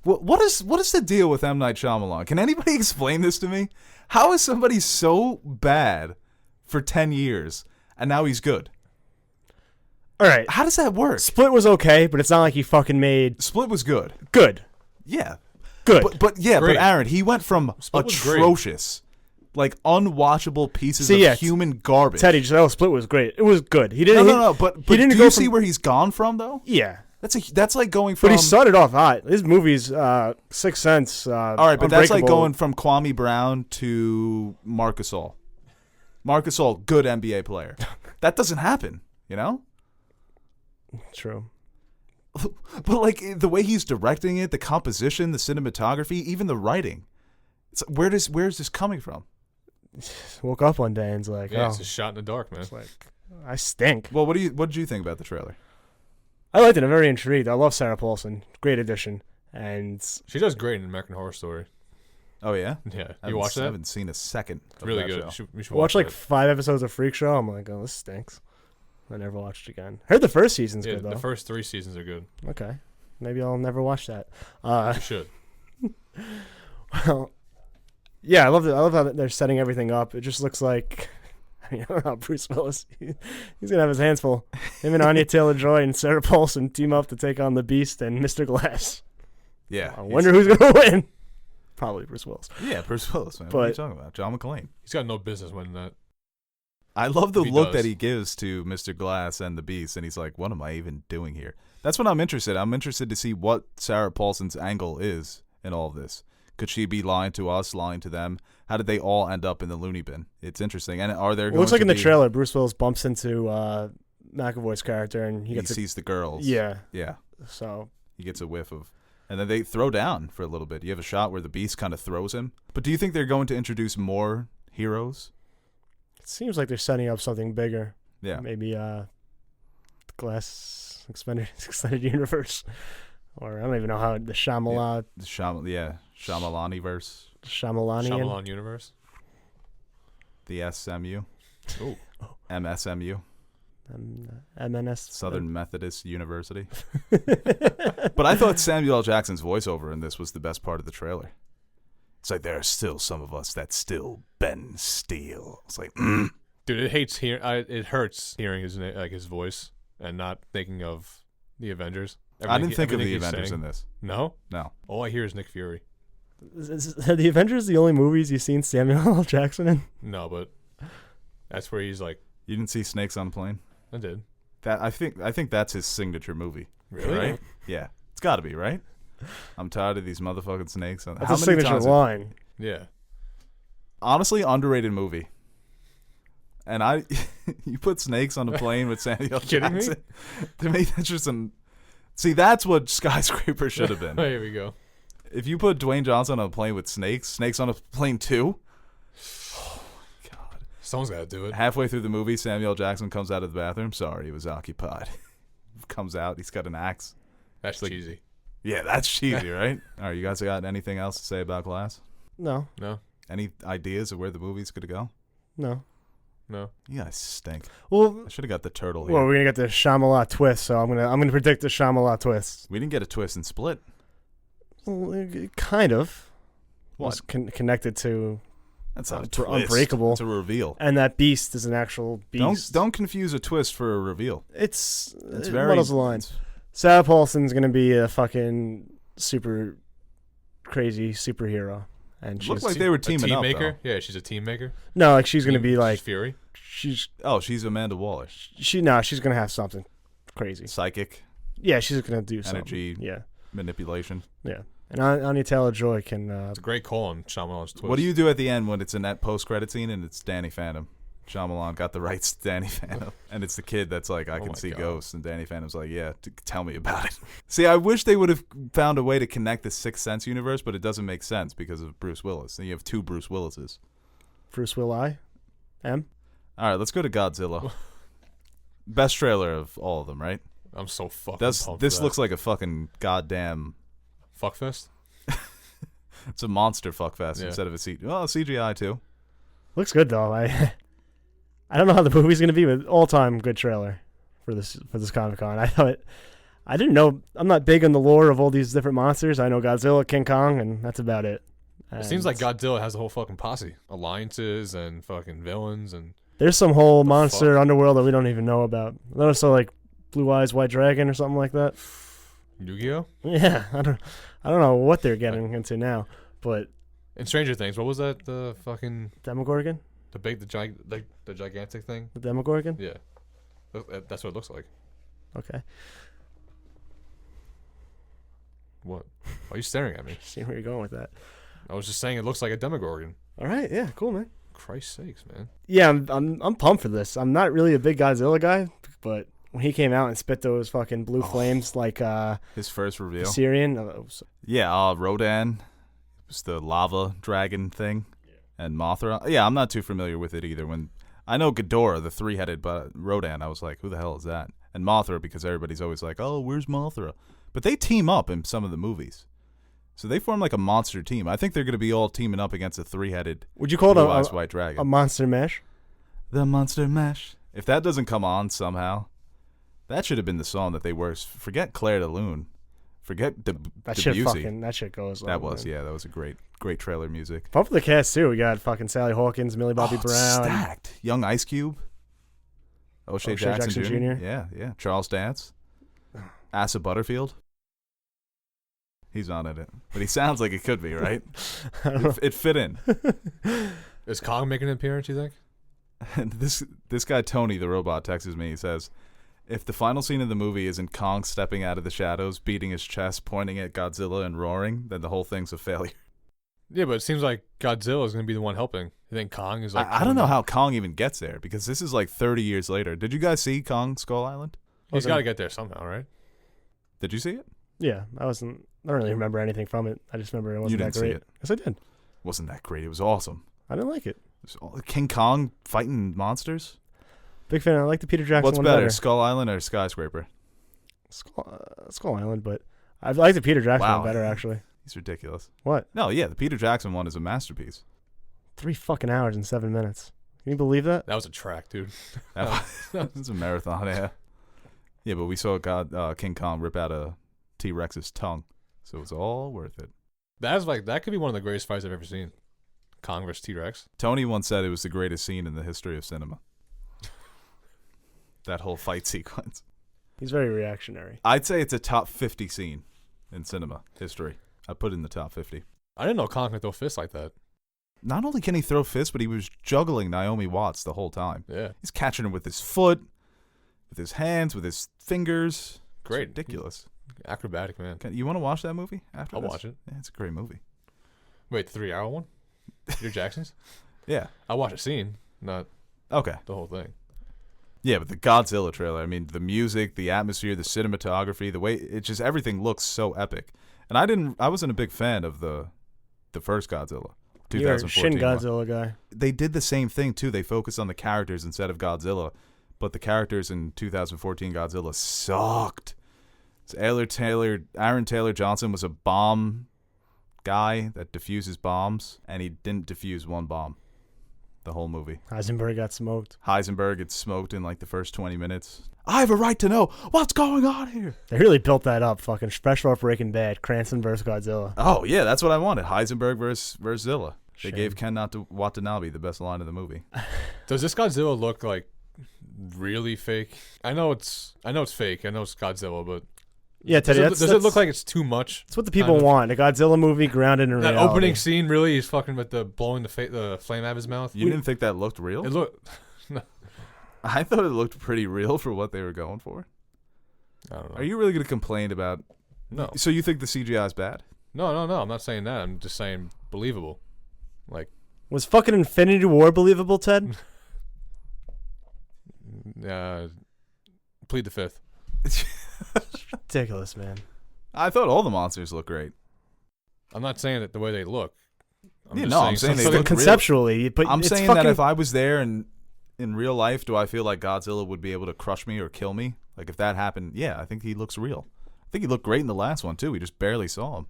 What is the deal with M. Night Shyamalan? Can anybody explain this to me? How is somebody so bad for 10 years and now he's good? All right. How does that work? Split was okay, but it's not like he fucking made Split was good. good. Yeah. Good. But Great. Aaron, he went from Split was great. atrocious, like unwatchable pieces See, of yeah, human garbage. Teddy just Split was great. It was good. He didn't. No. But he didn't do go you from, see where he's gone from though? Yeah. That's like going from. But he started off hot. His movies, Sixth Sense. All right, but that's like Unbreakable. going from Kwame Brown to Marc Gasol. Marc Gasol, good NBA player. That doesn't happen, you know? True. But like the way he's directing it, the composition, the cinematography, even the writing. It's where's this coming from? Woke up one day and's like, Yeah, oh, it's a shot in the dark, man. it's like I stink. Well, what did you think about the trailer? I liked it. I'm very intrigued. I love Sarah Paulson. Great addition. And She does great in American Horror Story. Oh yeah? Yeah, I you watch I that? haven't seen a second of Really that good. show. We should watch like that. 5 episodes of Freak Show. I'm like, oh, this stinks. I never watched it again. Heard the first season's Yeah, good though. the first 3 seasons are good. Okay. Maybe I'll never watch that. You should. Well, yeah, I love it. I love how they're setting everything up. It just looks like, I mean, I don't know, Bruce Willis. He's gonna have his hands full. Him and Anya Taylor-Joy and Sarah Paulson team up to take on the Beast and Mr. Glass. Yeah. I wonder who's gonna win. Probably Bruce Willis. Yeah, Bruce Willis, man. What are you But- talking about? John McClane. He's got no business winning that. I love the He look does. that he gives to Mr. Glass and the Beast, and he's like, what am I even doing here? That's what I'm interested in. I'm interested to see what Sarah Paulson's angle is in all of this. Could she be lying to us, lying to them? How did they all end up in the loony bin? It's interesting. And are there It going looks like to in the be- trailer, Bruce Willis bumps into McAvoy's character and he he gets sees the girls. yeah. Yeah. So He gets a whiff of... And then they throw down for a little bit. You have a shot where the Beast kind of throws him. But do you think they're going to introduce more heroes? it seems like they're setting up something bigger. Yeah. Maybe Glass extended universe, or I don't even know how the Shyamalan The Shyamalani-verse. Shyamalanian. Shyamalan universe. The SMU. Ooh. MSMU. MNS Southern Methodist University. But I thought Samuel L. Jackson's voiceover in this was the best part of the trailer. It's like, there are still some of us that still bend steel. It's like, Dude, it hurts hearing his voice and not thinking of the Avengers. I didn't think of the Everything he's Avengers saying. in this. No? No. All I hear is Nick Fury. Are the Avengers the only movies you've seen Samuel L. Jackson in? No, but that's where he's like, You didn't see Snakes on a Plane? I did. That I think that's his signature movie. Really? Right? Yeah. It's got to be, right? I'm tired of these motherfucking snakes. That's How a many signature times- line. Yeah. Honestly, underrated movie. And you put Snakes on a Plane with Samuel L. Kidding me? Jackson. To me, that's just See, that's what Skyscraper should have been. Here we go. If you put Dwayne Johnson on a plane with Snakes on a Plane 2, Someone's got to do it. halfway through the movie, Samuel L. Jackson comes out of the bathroom. Sorry, it was occupied. Comes out, he's got an axe. That's like- cheesy. Yeah, that's cheesy, right? All right, you guys got anything else to say about Glass? No, No? Any ideas of where the movie's going to go? no. No. You guys stink. Well, I should have got the turtle here. well, we're gonna get the Shyamalan twist, so I'm gonna predict the Shyamalan twist. We didn't get a twist and Split. Well, kind of. What? It's connected to, That's not a for twist. Unbreakable. It's a reveal. and that Beast is an actual beast. Don't confuse a twist for a reveal. It's It's it very muddles the line. it's Sarah Paulson's gonna be a fucking super crazy superhero, and Looked she's like they were A teaming team up. maker? Yeah, she's a team maker. no, like she's gonna Team- be like she's Fury. she's She's Amanda Waller. she's gonna have something crazy. Psychic Yeah, she's gonna do energy something. Yeah, manipulation. yeah. And Anya Taylor-Joy can. It's a great call on Shyamalan's twist. What do you do at the end when it's in that post-credit scene and it's Danny Phantom? Shyamalan got the rights to Danny Phantom. And it's the kid that's like, I Oh can my see God. ghosts. And Danny Phantom's like, yeah, tell me about it. See, I wish they would have found a way to connect the Sixth Sense universe, but it doesn't make sense because of Bruce Willis. And you have two Bruce Willises. Bruce Will I? M? All right, let's go to Godzilla. Best trailer of all of them, right? I'm so fucking This pumped for that. looks like a fucking goddamn... Fuckfest. It's a monster fuckfest Yeah. instead of a CGI too. Looks good though. I don't know how the movie's gonna be, but all-time good trailer for this Comic-Con. I didn't know. I'm not big on the lore of all these different monsters. I know Godzilla, King Kong, and that's about it. It seems like And Godzilla has a whole fucking posse, alliances and fucking villains and there's some whole The monster fuck? underworld that we don't even know about. There's also like Blue Eyes White Dragon or something like that. Yu-Gi-Oh. Yeah, I don't know what they're getting into now, but And Stranger Things. What was that? The fucking Demogorgon, the gigantic thing. the Demogorgon. Yeah, that's what it looks like. Okay, What? Why are you staring at me? see where you're going with that. I was just saying it looks like a Demogorgon. All right, yeah, cool, man. Christ's sakes, man. Yeah, I'm pumped for this. I'm not really a big Godzilla guy, but when he came out and spit those fucking blue flames like His first reveal. Syrian, Yeah, Rodan. It was the lava dragon thing. And Mothra. Yeah, I'm not too familiar with it either. When I know Ghidorah, the three-headed, but Rodan, I was like, who the hell is that? And Mothra, because everybody's always like, oh, where's Mothra? But they team up in some of the movies. So they form like a monster team. I think they're going to be all teaming up against a three-headed would you call it Blue Eyes a White Dragon. monster mesh? The Monster Mash. If that doesn't come on somehow, that should have been the song that they were. Forget Claire de Lune. Forget That shit Debussy. that shit goes. That long, was, man. yeah, that was a great trailer music. Pump for the cast too. We got fucking Sally Hawkins, Millie Bobby It's Brown. stacked. Young Ice Cube. O'Shea Jackson, Jr. Jr.. Yeah. Charles Dance. Asa Butterfield. He's not in it. But he sounds like it could be, right? I don't know. It fit in. Is Kong making an appearance? You think? And this guy, Tony, the robot, texts me. He says, if the final scene of the movie isn't Kong stepping out of the shadows, beating his chest, pointing at Godzilla and roaring, then the whole thing's a failure. Yeah, but it seems like Godzilla is going to be the one helping. You think Kong is like? I don't know how Kong even gets there, because this is like 30 years later. Did you guys see Kong Skull Island? He's got to get there somehow, right? Did you see it? Yeah, I don't really remember anything from it. I just remember it wasn't You didn't that see great. it. Yes, I did. Wasn't that great? It was awesome. I didn't like it. King Kong fighting monsters? Big fan. I like the Peter Jackson What's one better, better. Skull Island or Skyscraper? Skull Island, but I like the Peter Jackson Wow. one better actually. He's ridiculous. What? No, yeah, the Peter Jackson one is a masterpiece. 3 fucking hours and 7 minutes. Can you believe that? That was a track, dude. It's a marathon, yeah. Yeah, but we saw King Kong rip out a T-Rex's tongue, so it was all worth it. That could be one of the greatest fights I've ever seen. Kong vs T-Rex. Tony once said it was the greatest scene in the history of cinema. That whole fight sequence. He's very reactionary. I'd say it's a top 50 scene in cinema history. I put it in the top 50. I didn't know Kong could throw fists like that. Not only can he throw fists, but he was juggling Naomi Watts the whole time. Yeah, He's catching her with his foot, with his hands, with his fingers. great, It's ridiculous. acrobatic man. You want to watch that movie after I'll this? watch it. Yeah, it's a great movie. Wait, the 3-hour one? Peter Jackson's? Yeah. I'll watch a scene, not Okay. the whole thing. Yeah, but the Godzilla trailer, I mean, the music, the atmosphere, the cinematography, the way it just everything looks so epic. And I wasn't a big fan of the first Godzilla, You're a 2014 Shin one. Godzilla guy. They did the same thing too. They focused on the characters instead of Godzilla, but the characters in 2014 Godzilla sucked. So Aaron Taylor Johnson was a bomb guy that defuses bombs, and he didn't defuse one bomb the whole movie. Heisenberg got smoked. Heisenberg gets smoked in like the first 20 minutes. I have a right to know what's going on here. They really built that up. Fucking special off Breaking Bad. Cranston versus Godzilla. Oh, yeah, that's what I wanted. Heisenberg versus Zilla. They Shame. gave Ken Watanabe the best line of the movie. Does this Godzilla look like really fake? I know it's fake. I know it's Godzilla, but Yeah, Teddy. Does it look like it's too much? That's what the people kind of? want. A Godzilla movie grounded in That reality. opening scene, really, he's fucking with the blowing the flame out of his mouth. You didn't think that looked real? It looked. I thought it looked pretty real for what they were going for. I don't know. Are you really going to complain about? No. So you think the CGI is bad? No. I'm not saying that. I'm just saying believable. Like, Was fucking Infinity War believable, Ted? plead the fifth. Ridiculous, man. I thought all the monsters looked great. I'm not saying that the way they look. I'm saying they something- look Conceptually, but I'm it's saying fucking, that if I was there and in real life, do I feel like Godzilla would be able to crush me or kill me? Like if that happened, yeah, I think he looks real. I think he looked great in the last one too. We just barely saw him.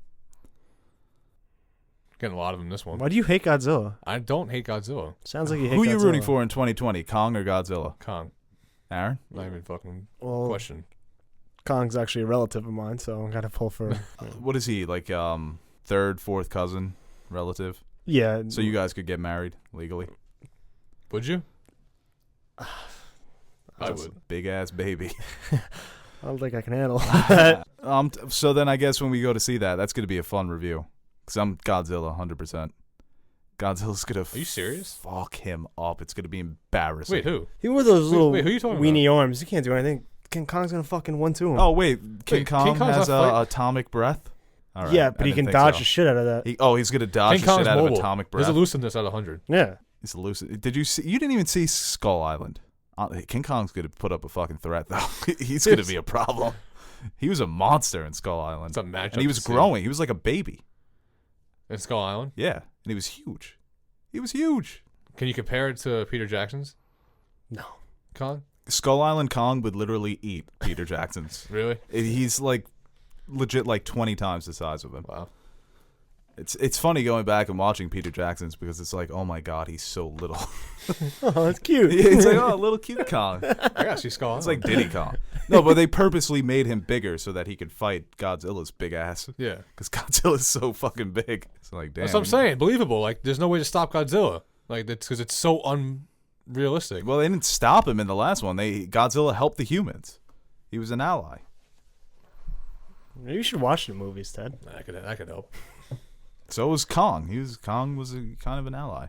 Getting a lot of them in this one. Why do you hate Godzilla? I don't hate Godzilla. Sounds like you hate Who are Godzilla. you rooting for in 2020, Kong or Godzilla? Kong. Aaron? Not even fucking Well, question. Kong's actually a relative of mine, so I gotta pull for. What is he, like third, fourth cousin relative? Yeah. So you guys could get married legally? Would you? I That's would. a big ass baby. I don't think I can handle that. So then I guess when we go to see that, that's going to be a fun review. Because I'm Godzilla, 100%. Godzilla's going to Are you serious? fuck him up. It's going to be embarrassing. Wait, who? He wore those little wait, who you talking weenie arms. He can't do anything. King Kong's gonna fucking 1-2 him. Oh, wait. King Wait, Kong King Kong's has not fight- atomic breath? All right. yeah, I but he didn't can think dodge so. the shit out of that. He's going to dodge King the Kong's shit out mobile. of atomic breath. His elusiveness out of 100. Yeah. He's elusive. Did you see? You didn't even see Skull Island. King Kong's going to put up a fucking threat, though. He's going to be a problem. He was a monster in Skull Island. It's a matchup. And he was to see. growing. He was like a baby. In Skull Island. Yeah. And he was huge. He was huge. Can you compare it to Peter Jackson's No. Kong? Skull Island Kong would literally eat Peter Jackson's. Really? He's like legit like 20 times the size of him. Wow. It's funny going back and watching Peter Jackson's because it's like, oh my god, he's so little. Oh, that's cute. It's like, oh, little cute Kong. I gotta see Skull It's Island. like Diddy Kong. No, but they purposely made him bigger so that he could fight Godzilla's big ass. Yeah. Because Godzilla's so fucking big. It's like, damn. That's what I'm saying. Believable. Like, there's no way to stop Godzilla. Like, that's because it's so unrealistic. Well, they didn't stop him in the last one. Godzilla helped the humans. He was an ally. Maybe you should watch the movies, Ted. That could help. So was Kong. Kong was kind of an ally.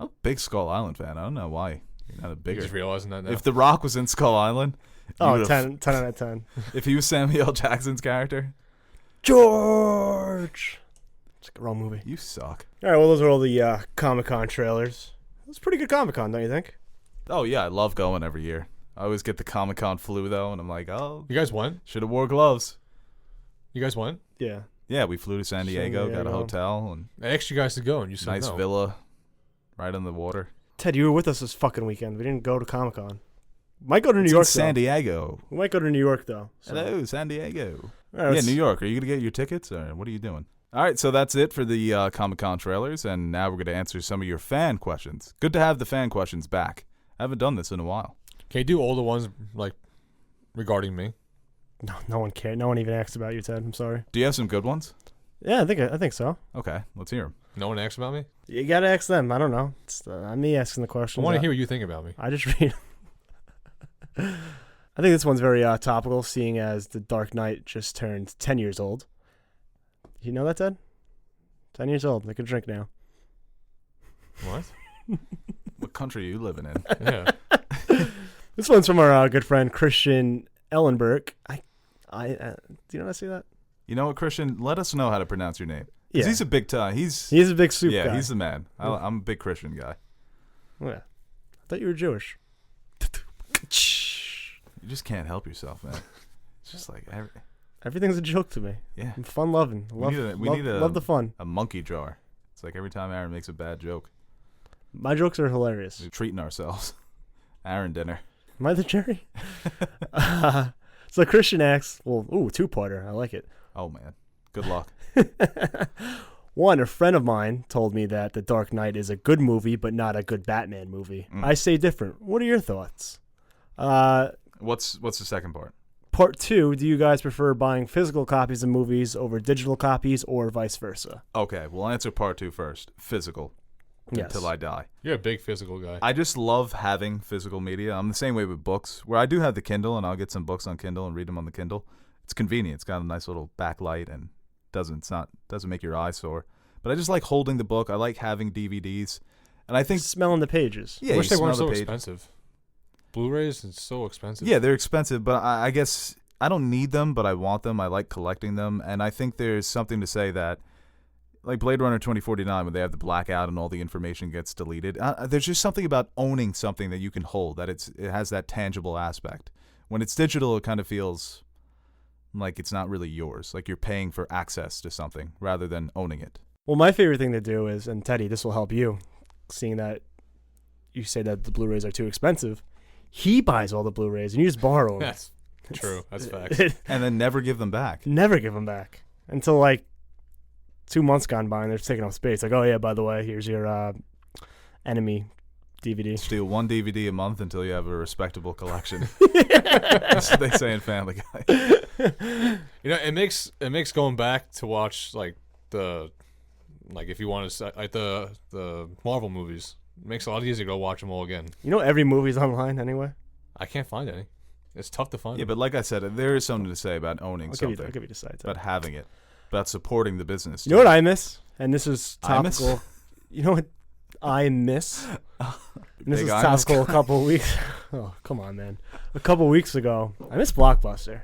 I'm a big Skull Island fan. I don't know why you're not a You're bigger. just realizing that now. If The Rock was in Skull Island, you Oh, would've- 10 out of 10. If he was Samuel L. Jackson's character, George! It's like a wrong movie. you suck. All right, well, those are all the Comic-Con trailers. It was a pretty good Comic-Con, don't you think? Oh yeah, I love going every year. I always get the Comic-Con flu though, and I'm like, oh, You guys went? should have wore gloves. You guys went? Yeah. Yeah, we flew to San Diego, got a Diego. hotel, and I asked you guys to go, and you said nice no. villa, right on the water. Ted, you were with us this fucking weekend. We didn't go to Comic-Con. Might go to New It's York, in San though. Diego. We might go to New York, though. So. Hello, San Diego. All right, Yeah, let's- New York. Are you gonna get your tickets, or what are you doing? All right, so that's it for the Comic-Con trailers, and now we're gonna answer some of your fan questions. Good to have the fan questions back. I haven't done this in a while. Can you do all the ones, like, regarding me? No one cared. No one even asked about you, Ted. I'm sorry. Do you have some good ones? Yeah, I think so. Okay, let's hear them. No one asked about me? You gotta ask them. I don't know. It's me asking the I questions. want to hear what you think about me. I just read. I think this one's very topical, seeing as The Dark Knight just turned 10 years old. You know that, Ted? 10 years old. They can drink now. What? What country are you living in? Yeah. This one's from our good friend Christian Ellenberg. Do you know how to say that? You know what, Christian? Let us know how to pronounce your name. 'Cause Yeah. he's a big time. He's a big soup yeah, guy. he's the man. I'm a big Christian guy. Yeah. I thought you were Jewish. You just can't help yourself, man. It's just like Everything's a joke to me. yeah, I'm fun loving. We need a- Love the fun. a monkey jar. It's like every time Aaron makes a bad joke, My jokes are hilarious. we're treating ourselves. Aaron dinner. Am I the Jerry? So Christian asks, two-parter. I like it. Oh man, good luck. One, a friend of mine told me that The Dark Knight is a good movie, but not a good Batman movie. I say different. What are your thoughts? What's the second part? Part two, do you guys prefer buying physical copies of movies over digital copies or vice versa? Okay, we'll answer part 2 first. Physical. until I die. You're a big physical guy. I just love having physical media. I'm the same way with books, where I do have the Kindle, and I'll get some books on Kindle and read them on the Kindle. It's convenient. It's got a nice little backlight and doesn't make your eyes sore. But I just like holding the book. I like having DVDs, and I think smelling the pages. Yeah, I wish you they weren't smell so the page. expensive. Blu-rays is so expensive. Yeah, they're expensive, but I guess I don't need them, but I want them. I like collecting them, and I think there's something to say that, like Blade Runner 2049, when they have the blackout and all the information gets deleted, there's just something about owning something that you can hold, that it has that tangible aspect. When it's digital, it kind of feels like it's not really yours, like you're paying for access to something rather than owning it. Well, my favorite thing to do is, and Teddy, this will help you, seeing that you say that the Blu-rays are too expensive. He buys all the Blu-rays, and you just borrow them. That's true. That's facts. And then never give them back. Never give them back until like 2 months gone by, and they're taking up space. Like, oh yeah, by the way, here's your Enemy DVD. Steal one DVD a month until you have a respectable collection. That's what they say in Family Guy. You know, it makes going back to watch like if you want to like the Marvel movies, it makes it a lot easier to go watch them all again. You know, every movie's online anyway. I can't find any. It's tough to find. Yeah, them. but like I said, there is something to say about owning something. I'll give you the side. About having it, about supporting the business. You know what I miss? And this is I miss? topical. You know what I miss? And this Big is I miss? topical a couple of weeks. Oh, come on, man. A couple of weeks ago, I miss Blockbuster.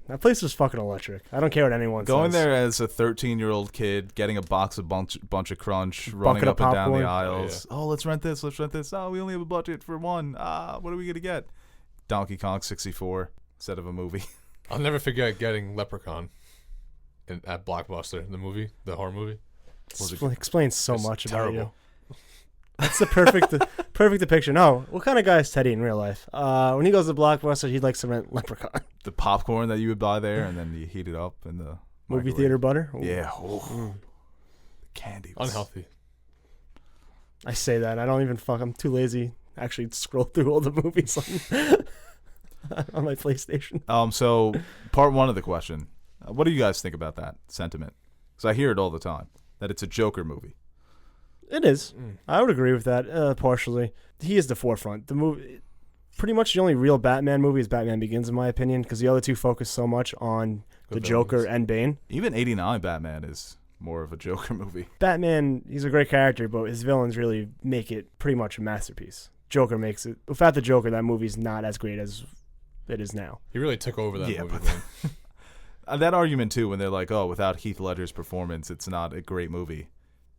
That place was fucking electric. I don't care what anyone Going says. there as a 13-year-old kid, getting a box of bunch of Crunch, running Bucket of up and down the popcorn. aisles. Oh, let's rent this. Oh, we only have a budget for one. What are we gonna get? Donkey Kong 64 instead of a movie. I'll never forget getting Leprechaun at Blockbuster, the horror movie. Explains so It's much about terrible. you. That's the perfect depiction. No, what kind of guy is Teddy in real life? When he goes to Blockbuster, he likes to rent Leprechaun. The popcorn that you would buy there, and then you heat it up in the Movie microwave. theater butter? Ooh. Yeah. The candy was Unhealthy. I say that. I don't even I'm too lazy to actually scroll through all the movies on my PlayStation. So part one of the question, what do you guys think about that sentiment? Because I hear it all the time, that it's a Joker movie. It is. I would agree with that partially. He is the forefront. The movie, pretty much the only real Batman movie is Batman Begins, in my opinion, because the other two focus so much on the Joker and Bane. Even 89 Batman is more of a Joker movie. Batman, he's a great character, but his villains really make it pretty much a masterpiece. Joker makes it. Without the Joker, that movie's not as great as it is now. He really took over that movie. but Man. that argument too, when they're like, "Oh, without Heath Ledger's performance, it's not a great movie."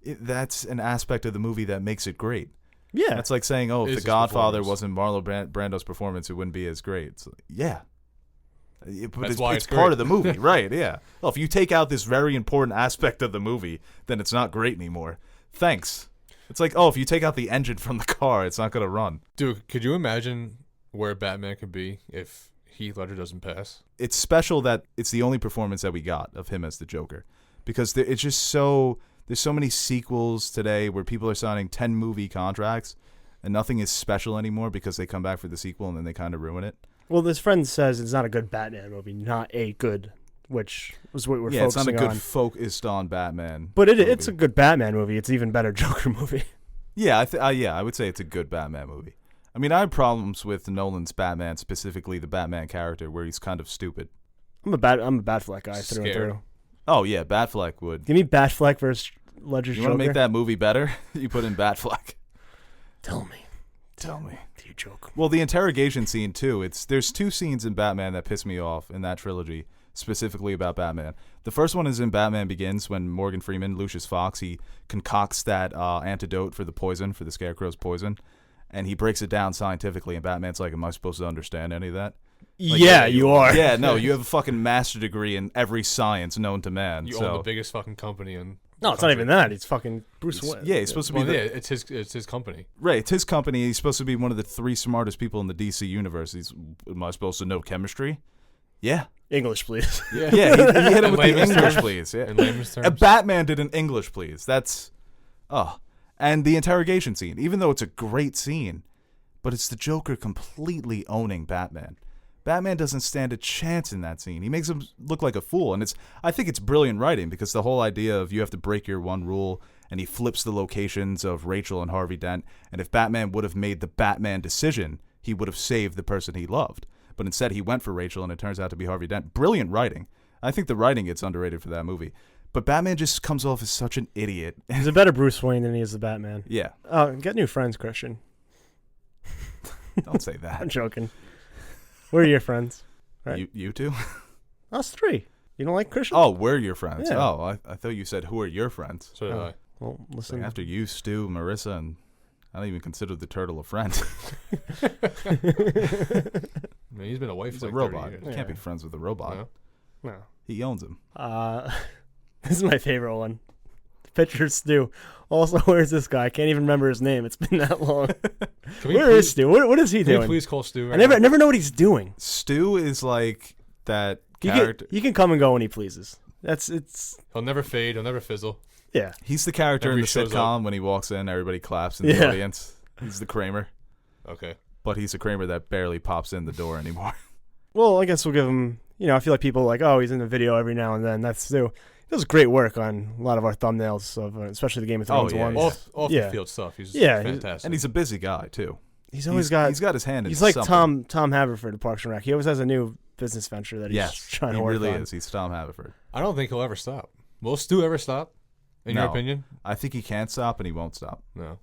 That's an aspect of the movie that makes it great. Yeah. That's like saying, "Oh, if It's The his Godfather performance. wasn't Marlon Brando's performance, it wouldn't be as great." It's like, yeah. But That's why it's it's part great. of the movie, right? Yeah. Well, if you take out this very important aspect of the movie, then it's not great anymore. Thanks. It's like, oh, if you take out the engine from the car, it's not going to run. Dude, could you imagine where Batman could be if Heath Ledger doesn't pass? It's special that it's the only performance that we got of him as the Joker, because it's just so there's so many sequels today where people are signing 10-movie contracts and nothing is special anymore because they come back for the sequel and then they kind of ruin it. Well, this friend says it's not a good Batman movie, not a good, which was what we're Yeah, it's not focusing a good on. focused on Batman. But movie. it's a good Batman movie. It's an even better Joker movie. Yeah, I would say it's a good Batman movie. I mean, I have problems with Nolan's Batman, specifically the Batman character, where he's kind of stupid. I'm a Batfleck guy through and Scared. through. Oh yeah, Batfleck would. Give me Batfleck versus Ledger's You Joker. want to make that movie better? You put in Batfleck. Tell me. Tell me. Do you joke? Well, the interrogation scene too. There's two scenes in Batman that piss me off in that trilogy, specifically about Batman. The first one is in Batman Begins when Morgan Freeman, Lucius Fox, he concocts that antidote for the poison, for the Scarecrow's poison, and he breaks it down scientifically. And Batman's like, "Am I supposed to understand any of that?" Like, yeah, you are. Yeah, no, you have a fucking master degree in every science known to man. You so. own the biggest fucking company in. No, it's not even that. It's fucking Bruce Wayne. Yeah, he's supposed to be Well, yeah, it's his company. Right, it's his company. He's supposed to be one of the 3 smartest people in the DC universe. Am I supposed to know chemistry? Yeah. English, please. Yeah, Yeah, he hit him In with the layman's English, terms. please. Yeah. In layman's terms. A Batman did an English, please. That's... And the interrogation scene, even though it's a great scene, but it's the Joker completely owning Batman. Batman doesn't stand a chance in that scene. He makes him look like a fool, and I think it's brilliant writing because the whole idea of you have to break your one rule and he flips the locations of Rachel and Harvey Dent. And if Batman would have made the Batman decision, he would have saved the person he loved. But instead, he went for Rachel, and it turns out to be Harvey Dent. Brilliant writing. I think the writing gets underrated for that movie. But Batman just comes off as such an idiot. He's a better Bruce Wayne than he is the Batman. Yeah. Get new friends, Christian. Don't say that. I'm joking. We're your friends. Right. You two? Us three. You don't like Christian? Oh, we're your friends. Yeah. Oh, I thought you said, who are your friends? So did I. Well, It's listen. like after you, Stu, Marissa, and I don't even consider the turtle a friend. I mean, he's been away He's for a like robot. 30 years. You can't be friends with a robot. No. No. He owns him. This is my favorite one. Picture Stu. Also, where's this guy? I can't even remember his name. It's been that long. Where is Stu? What is he Can you doing? please call Stu? I never know what he's doing. Stu is like that character. He can come and go when he pleases. It's He'll never fade. He'll never fizzle. yeah. He's the character Whenever in he the shows sitcom when he walks in, everybody claps in the Yeah. audience. He's the Kramer. Okay. But he's a Kramer that barely pops in the door anymore. Well, I guess we'll give him. I feel like people are like, oh, he's in the video every now and then. That's Stu. He does great work on a lot of our thumbnails of, especially the Game of Thrones yeah, ones. yeah. Off Yeah. the field stuff. He's Yeah, fantastic. And he's a busy guy, too. He's always got. He's got his hand in He's like something. Tom Haverford of Parks and Rec. He always has a new business venture that he's Yes, trying he to work really on. is. He's Tom Haverford. I don't think he'll ever stop. Will Stu ever stop? In your No. opinion? I think he can't stop and he won't stop. No.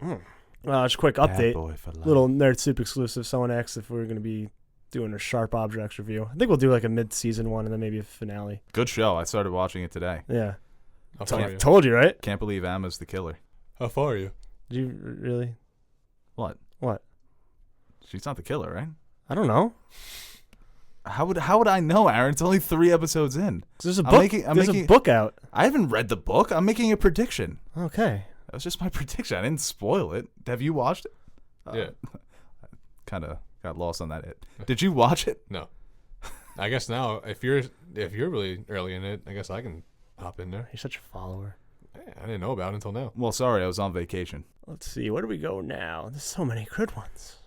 Just a quick Bad update. boy for life. Little Nerd Soup exclusive. Someone asked if we are going to be doing a Sharp Objects review. I think we'll do like a mid-season one and then maybe a finale. Good show. I started watching it today. Yeah. How far are you? Told you, right? Can't believe Emma's the killer. How far are you? Did you really? What? What? She's not the killer, right? I don't know. How would I know, Aaron? It's only 3 episodes in. There's a I'm book. making- I'm there's making- a book out. I haven't read the book. I'm making a prediction. Okay. That was just my prediction. I didn't spoil it. Have you watched it? Yeah. Kind of got lost on that. Did you watch it? No. I guess now, if you're really early in it, I guess I can hop in there. You're such a follower. Yeah, I didn't know about it until now. Well, sorry, I was on vacation. Let's see. Where do we go now? There's so many good ones.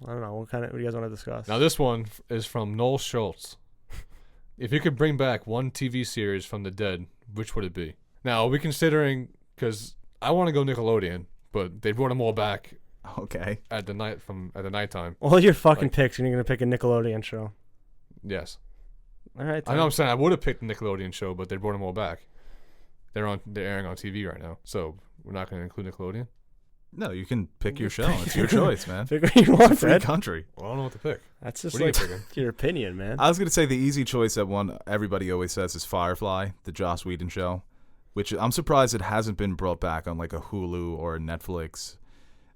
I don't know. What do you guys want to discuss? Now this one is from Noel Schultz. If you could bring back one TV series from the dead, which would it be? Now, are we considering, because I want to go Nickelodeon, but they brought them all back Okay. at the nighttime. All your fucking Like- picks, and you're going to pick a Nickelodeon show. Yes. All right. I know I'm saying I would have picked the Nickelodeon show, but they brought them all back. They're airing on TV right now, so we're not going to include Nickelodeon. No, you can pick your show. It's your choice, man. Pick what you It's a want, free Fred. country. Well, I don't know what to pick. That's just What are you like picking? your opinion, man. I was going to say the easy choice that one everybody always says is Firefly, the Joss Whedon show, which I'm surprised it hasn't been brought back on like a Hulu or a Netflix.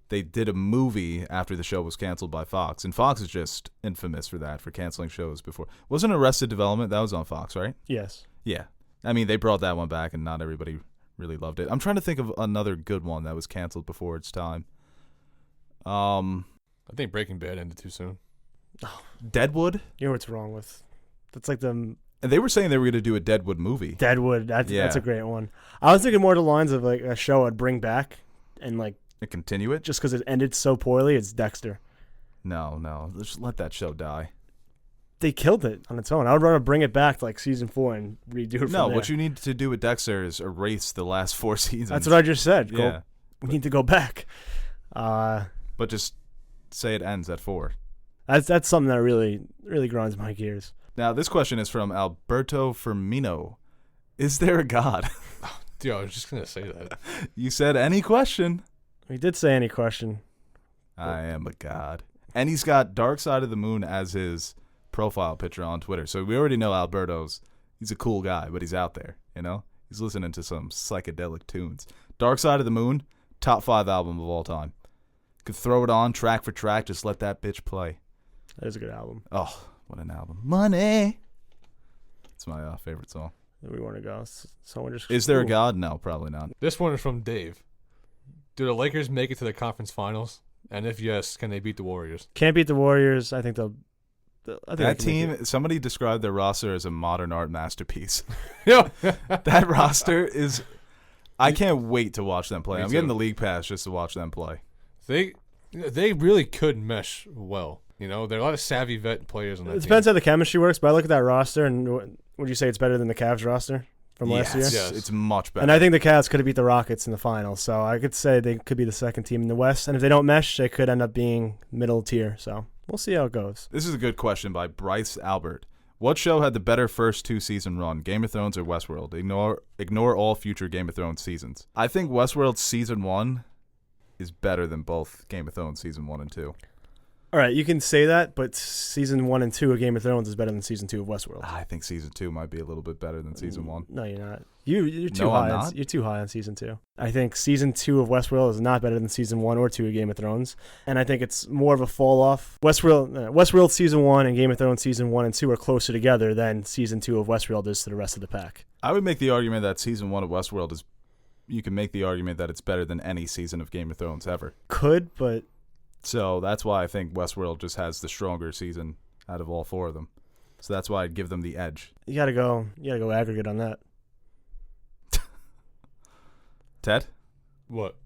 They did a movie after the show was canceled by Fox, and Fox is just infamous for that, for canceling shows before. Wasn't Arrested Development? That was on Fox, right? Yes. Yeah. I mean, they brought that one back, and not everybody really loved it. I'm trying to think of another good one that was canceled before its time. I think Breaking Bad ended too soon. Deadwood? You know what's wrong with? That's like the And they were saying they were going to do a Deadwood movie. Deadwood. That's Yeah. a great one. I was thinking more to the lines of like a show I'd bring back, and like And continue it? just because it ended so poorly, it's Dexter. No. Just let that show die. They killed it on its own. I would rather bring it back to like season 4 and redo it. No, from there. what you need to do with Dexter is erase the last 4 seasons. That's what I just said. Go, Yeah, we need to go back. but just say it ends at 4. That's something that really grinds my gears. Now, this question is from Alberto Firmino. Is there a God? Dude, I was just going to say that. You said any question. We did say any question. I am a God. And he's got Dark Side of the Moon as his profile picture on Twitter. So we already know he's a cool guy, but he's out there, you know? He's listening to some psychedelic tunes. Dark Side of the Moon, top 5 album of all time. Could throw it on track for track, just let that bitch play. That is a good album. Oh, what an album. Money. It's my favorite song. Where we want to go. Someone just. Is there a Ooh. God? No, probably not. This one is from Dave. Do the Lakers make it to the conference finals? And if yes, can they beat the Warriors? Can't beat the Warriors. I think they'll. I think they That can make it. team, somebody described their roster as a modern art masterpiece. Yeah. That roster is. I can't wait to watch them play. Me I'm getting too. the league pass just to watch them play. They really could mesh well. You know, there are a lot of savvy vet players on that It team. depends how the chemistry works, but I look at that roster, and would you say it's better than the Cavs roster? from last year. Yes. It's much better. And I think the Cavs could have beat the Rockets in the finals. So I could say they could be the second team in the West. And if they don't mesh, they could end up being middle tier. So we'll see how it goes. This is a good question by Bryce Albert. What show had the better first 2-season run, Game of Thrones or Westworld? Ignore all future Game of Thrones seasons. I think Westworld season 1 is better than both Game of Thrones season 1 and 2. All right, you can say that, but season 1 and 2 of Game of Thrones is better than season 2 of Westworld. I think season 2 might be a little bit better than season 1. No, you're not. You're too No, I'm high. not. You're too high on season 2. I think season 2 of Westworld is not better than season 1 or 2 of Game of Thrones, and I think it's more of a fall off. Westworld season 1 and Game of Thrones season 1 and 2 are closer together than season 2 of Westworld is to the rest of the pack. I would make the argument that season 1 of Westworld is. You can make the argument that it's better than any season of Game of Thrones ever. Could, but So that's why I think Westworld just has the stronger season out of all 4 of them. So that's why I'd give them the edge. you gotta go aggregate on that. Ted? What?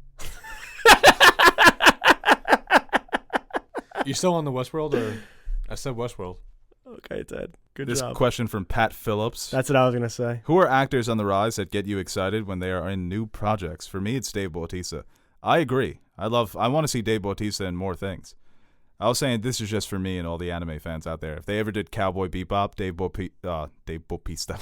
You still on the Westworld, or I said Westworld? Okay, Ted. Good This job. question from Pat Phillips. That's what I was gonna say. Who are actors on the rise that get you excited when they are in new projects? For me, it's Dave Bautista. I agree. I want to see Dave Bautista in more things. I was saying this is just for me and all the anime fans out there. If they ever did Cowboy Bebop, Dave Bautista.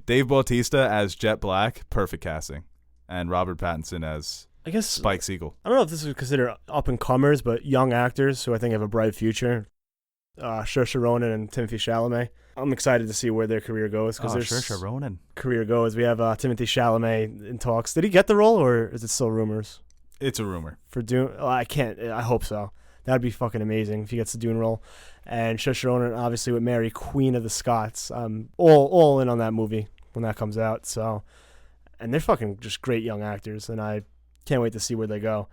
Dave Bautista as Jet Black, perfect casting. And Robert Pattinson as I guess Spike Siegel. I don't know if this is considered up and comers, but young actors who I think have a bright future. Saoirse Ronan and Timothy Chalamet. I'm excited to see where their career goes because Saoirse Ronan. career goes. We have Timothy Chalamet in talks. Did he get the role, or is it still rumors It's a rumor. for Dune? Oh, I can't. I hope so. That'd be fucking amazing if he gets the Dune role. And Saoirse Ronan, obviously, with Mary, Queen of the Scots. All in on that movie when that comes out. So, and they're fucking just great young actors, and I can't wait to see where they go.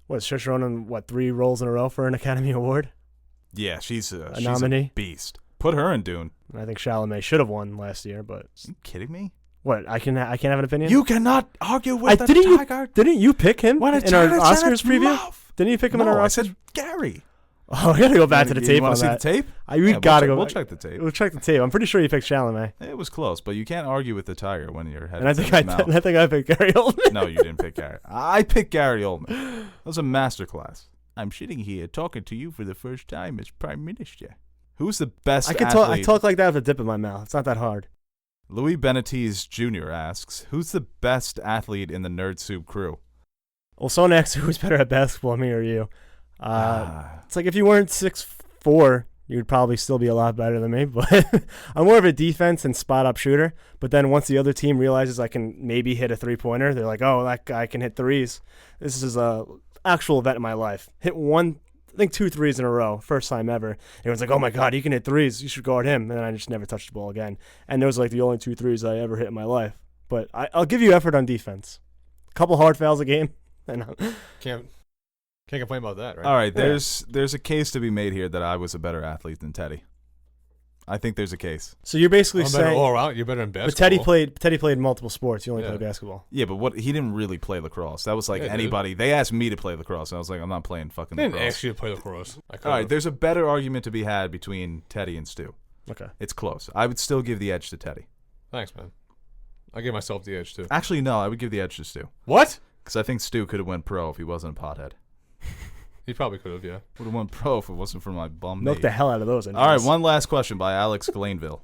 What is Saoirse Ronan? 3 roles in a row for an Academy Award? Yeah, she's a nominee? beast. Put her in Dune. I think Chalamet should have won last year, but Are you kidding me? what? I can't have an opinion. You cannot argue with the didn't tiger. Didn't you pick him When a in our tiger's in Oscars its preview? mouth. Didn't you pick him in No, our I Oscars? said Gary. Oh, we gotta go back to the tape You on want to see that. the tape? We gotta go. We'll check the tape. We'll check the tape. I'm pretty sure you picked Chalamet, It was close, but you can't argue with the tiger when you're headed and I to think his mouth. I picked Gary Oldman. No, you didn't pick Gary. I picked Gary Oldman. That was a masterclass. I'm sitting here talking to you for the first time as Prime Minister. Who's the best athlete? I talk like that with a dip in my mouth. It's not that hard. Louis Benitez Jr. asks, who's the best athlete in the Nerd Soup crew? Well, someone asked who's better at basketball, me or you. It's like if you weren't 6'4", you'd probably still be a lot better than me. But I'm more of a defense and spot-up shooter. But then once the other team realizes I can maybe hit a three-pointer, they're like, oh, that guy can hit threes. This is a actual event in my life. Hit 2 threes in a row, first time ever. Everyone's like, oh my God, he can hit threes. You should guard him. And then I just never touched the ball again. And those are like the only 2 threes I ever hit in my life. But I'll give you effort on defense. A couple hard fouls a game. And Can't complain about that, right? All right, there's a case to be made here that I was a better athlete than Teddy. I think there's a case. So you're basically I'm better saying, all around. You're better in basketball. but Teddy played multiple sports. You only Yeah. played basketball. Yeah, but he didn't really play lacrosse. That was like Yeah, anybody. They asked me to play lacrosse, and I was like, I'm not playing fucking I didn't lacrosse. ask you to play lacrosse. All right, there's a better argument to be had between Teddy and Stu. Okay. It's close. I would still give the edge to Teddy. Thanks, man. I give myself the edge too. Actually, no, I would give the edge to Stu. What? Because I think Stu could have went pro if he wasn't a pothead. He probably could have, yeah. Would have went pro if it wasn't for my bum Milk knee. the hell out of those. All right, one last question by Alex Glanville.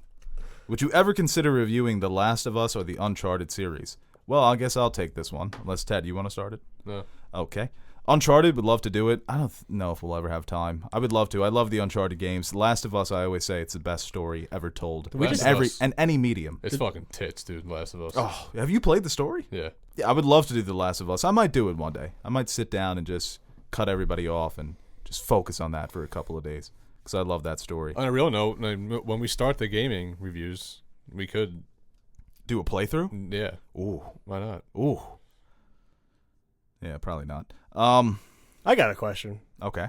Would you ever consider reviewing The Last of Us or the Uncharted series? Well, I guess I'll take this one. Unless, Ted, you want to start it? No. Okay. Uncharted, would love to do it. I don't know if we'll ever have time. I would love to. I love the Uncharted games. The Last of Us, I always say it's the best story ever told. Last In of Us. any medium. It's fucking tits, dude. Last of Us. Oh, have you played the story? Yeah. Yeah, I would love to do The Last of Us. I might do it one day. I might sit down and just cut everybody off and just focus on that for a couple of days because I love that story. On a real note, when we start the gaming reviews, we could Do a playthrough? Yeah. Ooh. Why not? Ooh. Yeah, probably not. I got a question. Okay.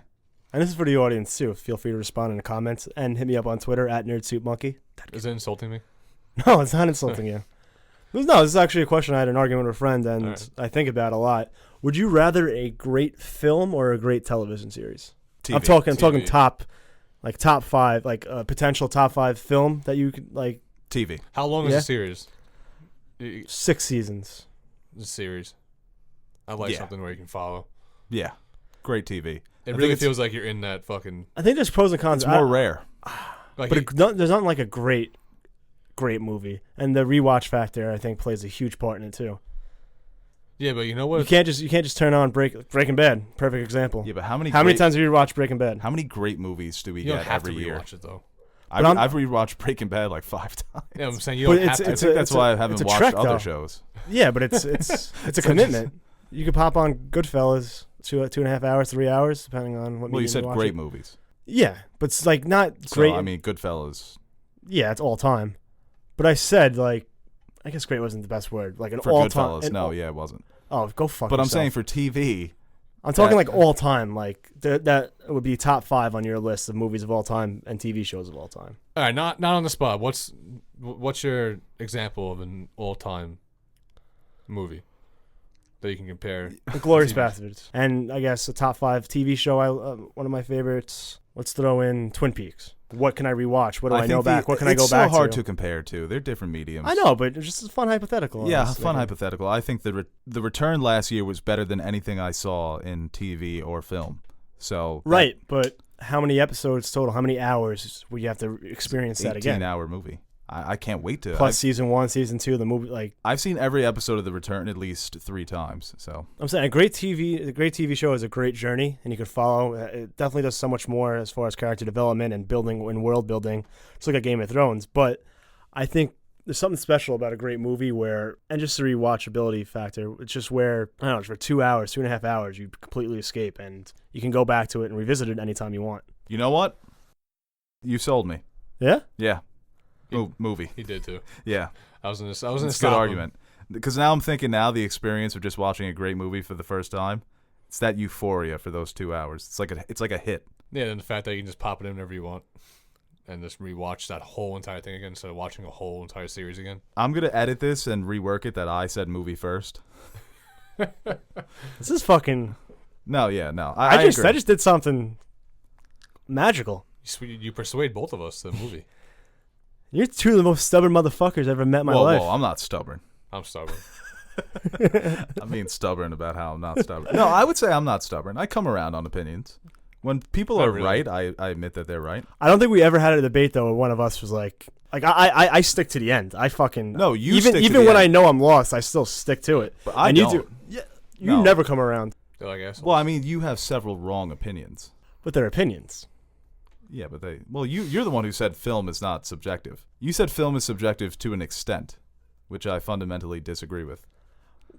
And this is for the audience, too. Feel free to respond in the comments and hit me up on Twitter at NerdSoupMonkey. Is it insulting me? No, it's not insulting you. No, this is actually a question I had an argument with a friend, and Alright. I think about a lot. Would you rather a great film or a great television series? TV. I'm talking TV. top 5, like a potential top 5 film that you could like TV. How long is Yeah. the series? 6 seasons. The series. I like Yeah. something where you can follow. Yeah, great TV. It I really think feels like you're in that fucking. I think there's pros and cons. it's more rare. Like But there's not like a great movie, and the rewatch factor I think plays a huge part in it too. yeah, but you know what? You can't just turn on Breaking Bad. Perfect example. Yeah, but how many How many times have you watched Breaking Bad? How many great movies do we You don't get have every to year? rewatch it though. I've rewatched Breaking Bad like 5 times. Yeah, I'm saying you But don't have it's- to. I think that's why I haven't it's a watched trek, other though. shows. Yeah, but it's a commitment. You could pop on Goodfellas 2.5 hours, 3 hours, depending on what. Well, you medium said watch great it. movies. Yeah, but it's like not So, great. I mean, Goodfellas. Yeah, it's all time. But I said like, I guess great wasn't the best word. Like an For all time. Goodfellas, no, yeah, it wasn't. Oh, go fuck. But I'm yourself. saying for TV, I'm talking that- like all time. Like that would be top 5 on your list of movies of all time and TV shows of all time. All right, not on the spot. What's your example of an all-time movie that you can compare? Glorious TV. Bastards, and I guess a top 5 TV show. One of my favorites. Let's throw in Twin Peaks. What can I rewatch? What do I know think back? What can I go it's back so hard to? to compare to. They're different mediums. I know, but it's just a fun hypothetical. Yeah, honestly. fun hypothetical. I think the return last year was better than anything I saw in TV or film. So Right, but how many episodes total? How many hours would you have to experience that again? 18-hour movie. I can't wait to. Plus season 1, season 2, the movie. Like I've seen every episode of The Return at least 3 times. So I'm saying, a great TV show is a great journey, and you could follow. It definitely does so much more as far as character development and building and world building. Just like a Game of Thrones, but I think there's something special about a great movie and just the rewatchability factor. It's just where, I don't know, for 2 hours, 2.5 hours, you completely escape, and you can go back to it and revisit it anytime you want. you know what? You sold me. Yeah. Yeah. Movie. He did too. Yeah. I was gonna It's a stop good him. argument. Because now I'm thinking the experience of just watching a great movie for the first time, it's that euphoria for those 2 hours. It's like a hit. Yeah, and the fact that you can just pop it in whenever you want, and just rewatch that whole entire thing again instead of watching a whole entire series again. I'm gonna edit this and rework it that I said movie first. This is fucking. No, yeah, no. I agree. just did something magical. You persuade both of us to the movie. You're 2 of the most stubborn motherfuckers I've ever met in my life. Whoa, I'm not stubborn. I'm stubborn. I'm being stubborn about how I'm not stubborn. No, I would say I'm not stubborn. I come around on opinions. When people Not are really. right, I admit that they're right. I don't think we ever had a debate though where one of us was like I stick to the end. I fucking No, you even stick to even the when end. I know I'm lost, I still stick to it. But I and don't. you do. Yeah, you No. never come around. They're like assholes. Well, I mean, you have several wrong opinions. But they're opinions. Yeah, but you're the one who said film is not subjective. You said film is subjective to an extent, which I fundamentally disagree with.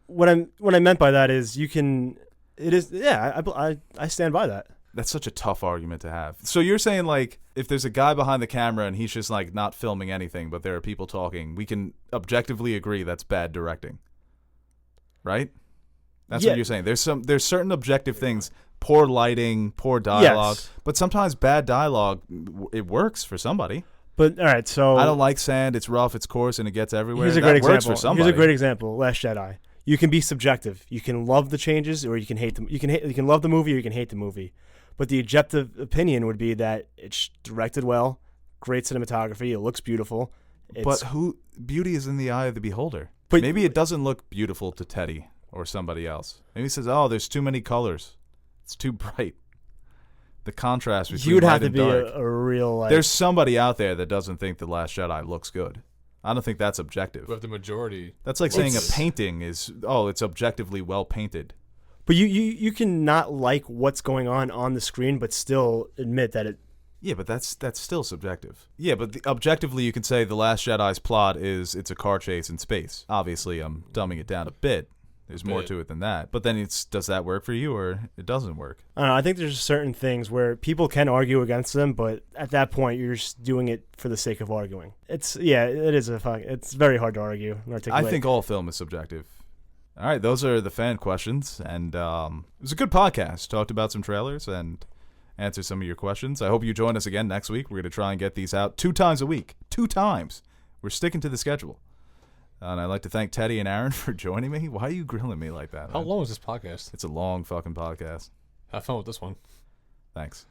What I meant by that is you can. It is I stand by that. That's such a tough argument to have. So you're saying, like, if there's a guy behind the camera and he's just, like, not filming anything, but there are people talking, we can objectively agree that's bad directing. Right? That's Yeah. what you're saying. There's certain objective things, poor lighting, poor dialogue, Yes. but sometimes bad dialogue, it works for somebody. But all right, so I don't like sand. It's rough, it's coarse, and it gets everywhere. here's a That great works example. for somebody. Here's a great example. Last Jedi. You can be subjective. You can love the changes, or you can hate them. You can love the movie, or you can hate the movie. But the objective opinion would be that it's directed well, great cinematography, it looks beautiful. But beauty is in the eye of the beholder. But- Maybe it doesn't look beautiful to Teddy or somebody else. Maybe he says, "Oh, there's too many colors. It's too bright." The contrast between you'd light have to and be dark. a real like. There's somebody out there that doesn't think The Last Jedi looks good. I don't think that's objective. But the majority. That's like saying a It's- painting is, it's objectively well painted. But you can not like what's going on the screen, but still admit that it. Yeah, but that's still subjective. Yeah, but objectively, you can say The Last Jedi's plot is it's a car chase in space. Obviously, I'm dumbing it down a bit. There's more to it than that. But then does that work for you, or it doesn't work? I don't know. I think there's certain things where people can argue against them, but at that point, you're just doing it for the sake of arguing. It's very hard to argue and I articulate. think all film is subjective. All right, those are the fan questions, and it was a good podcast. Talked about some trailers and answered some of your questions. I hope you join us again next week. We're going to try and get these out 2 times a week. 2 times. We're sticking to the schedule. And I'd like to thank Teddy and Aaron for joining me. Why are you grilling me like that? How man? long is this podcast? It's a long fucking podcast. Have fun with this one. Thanks.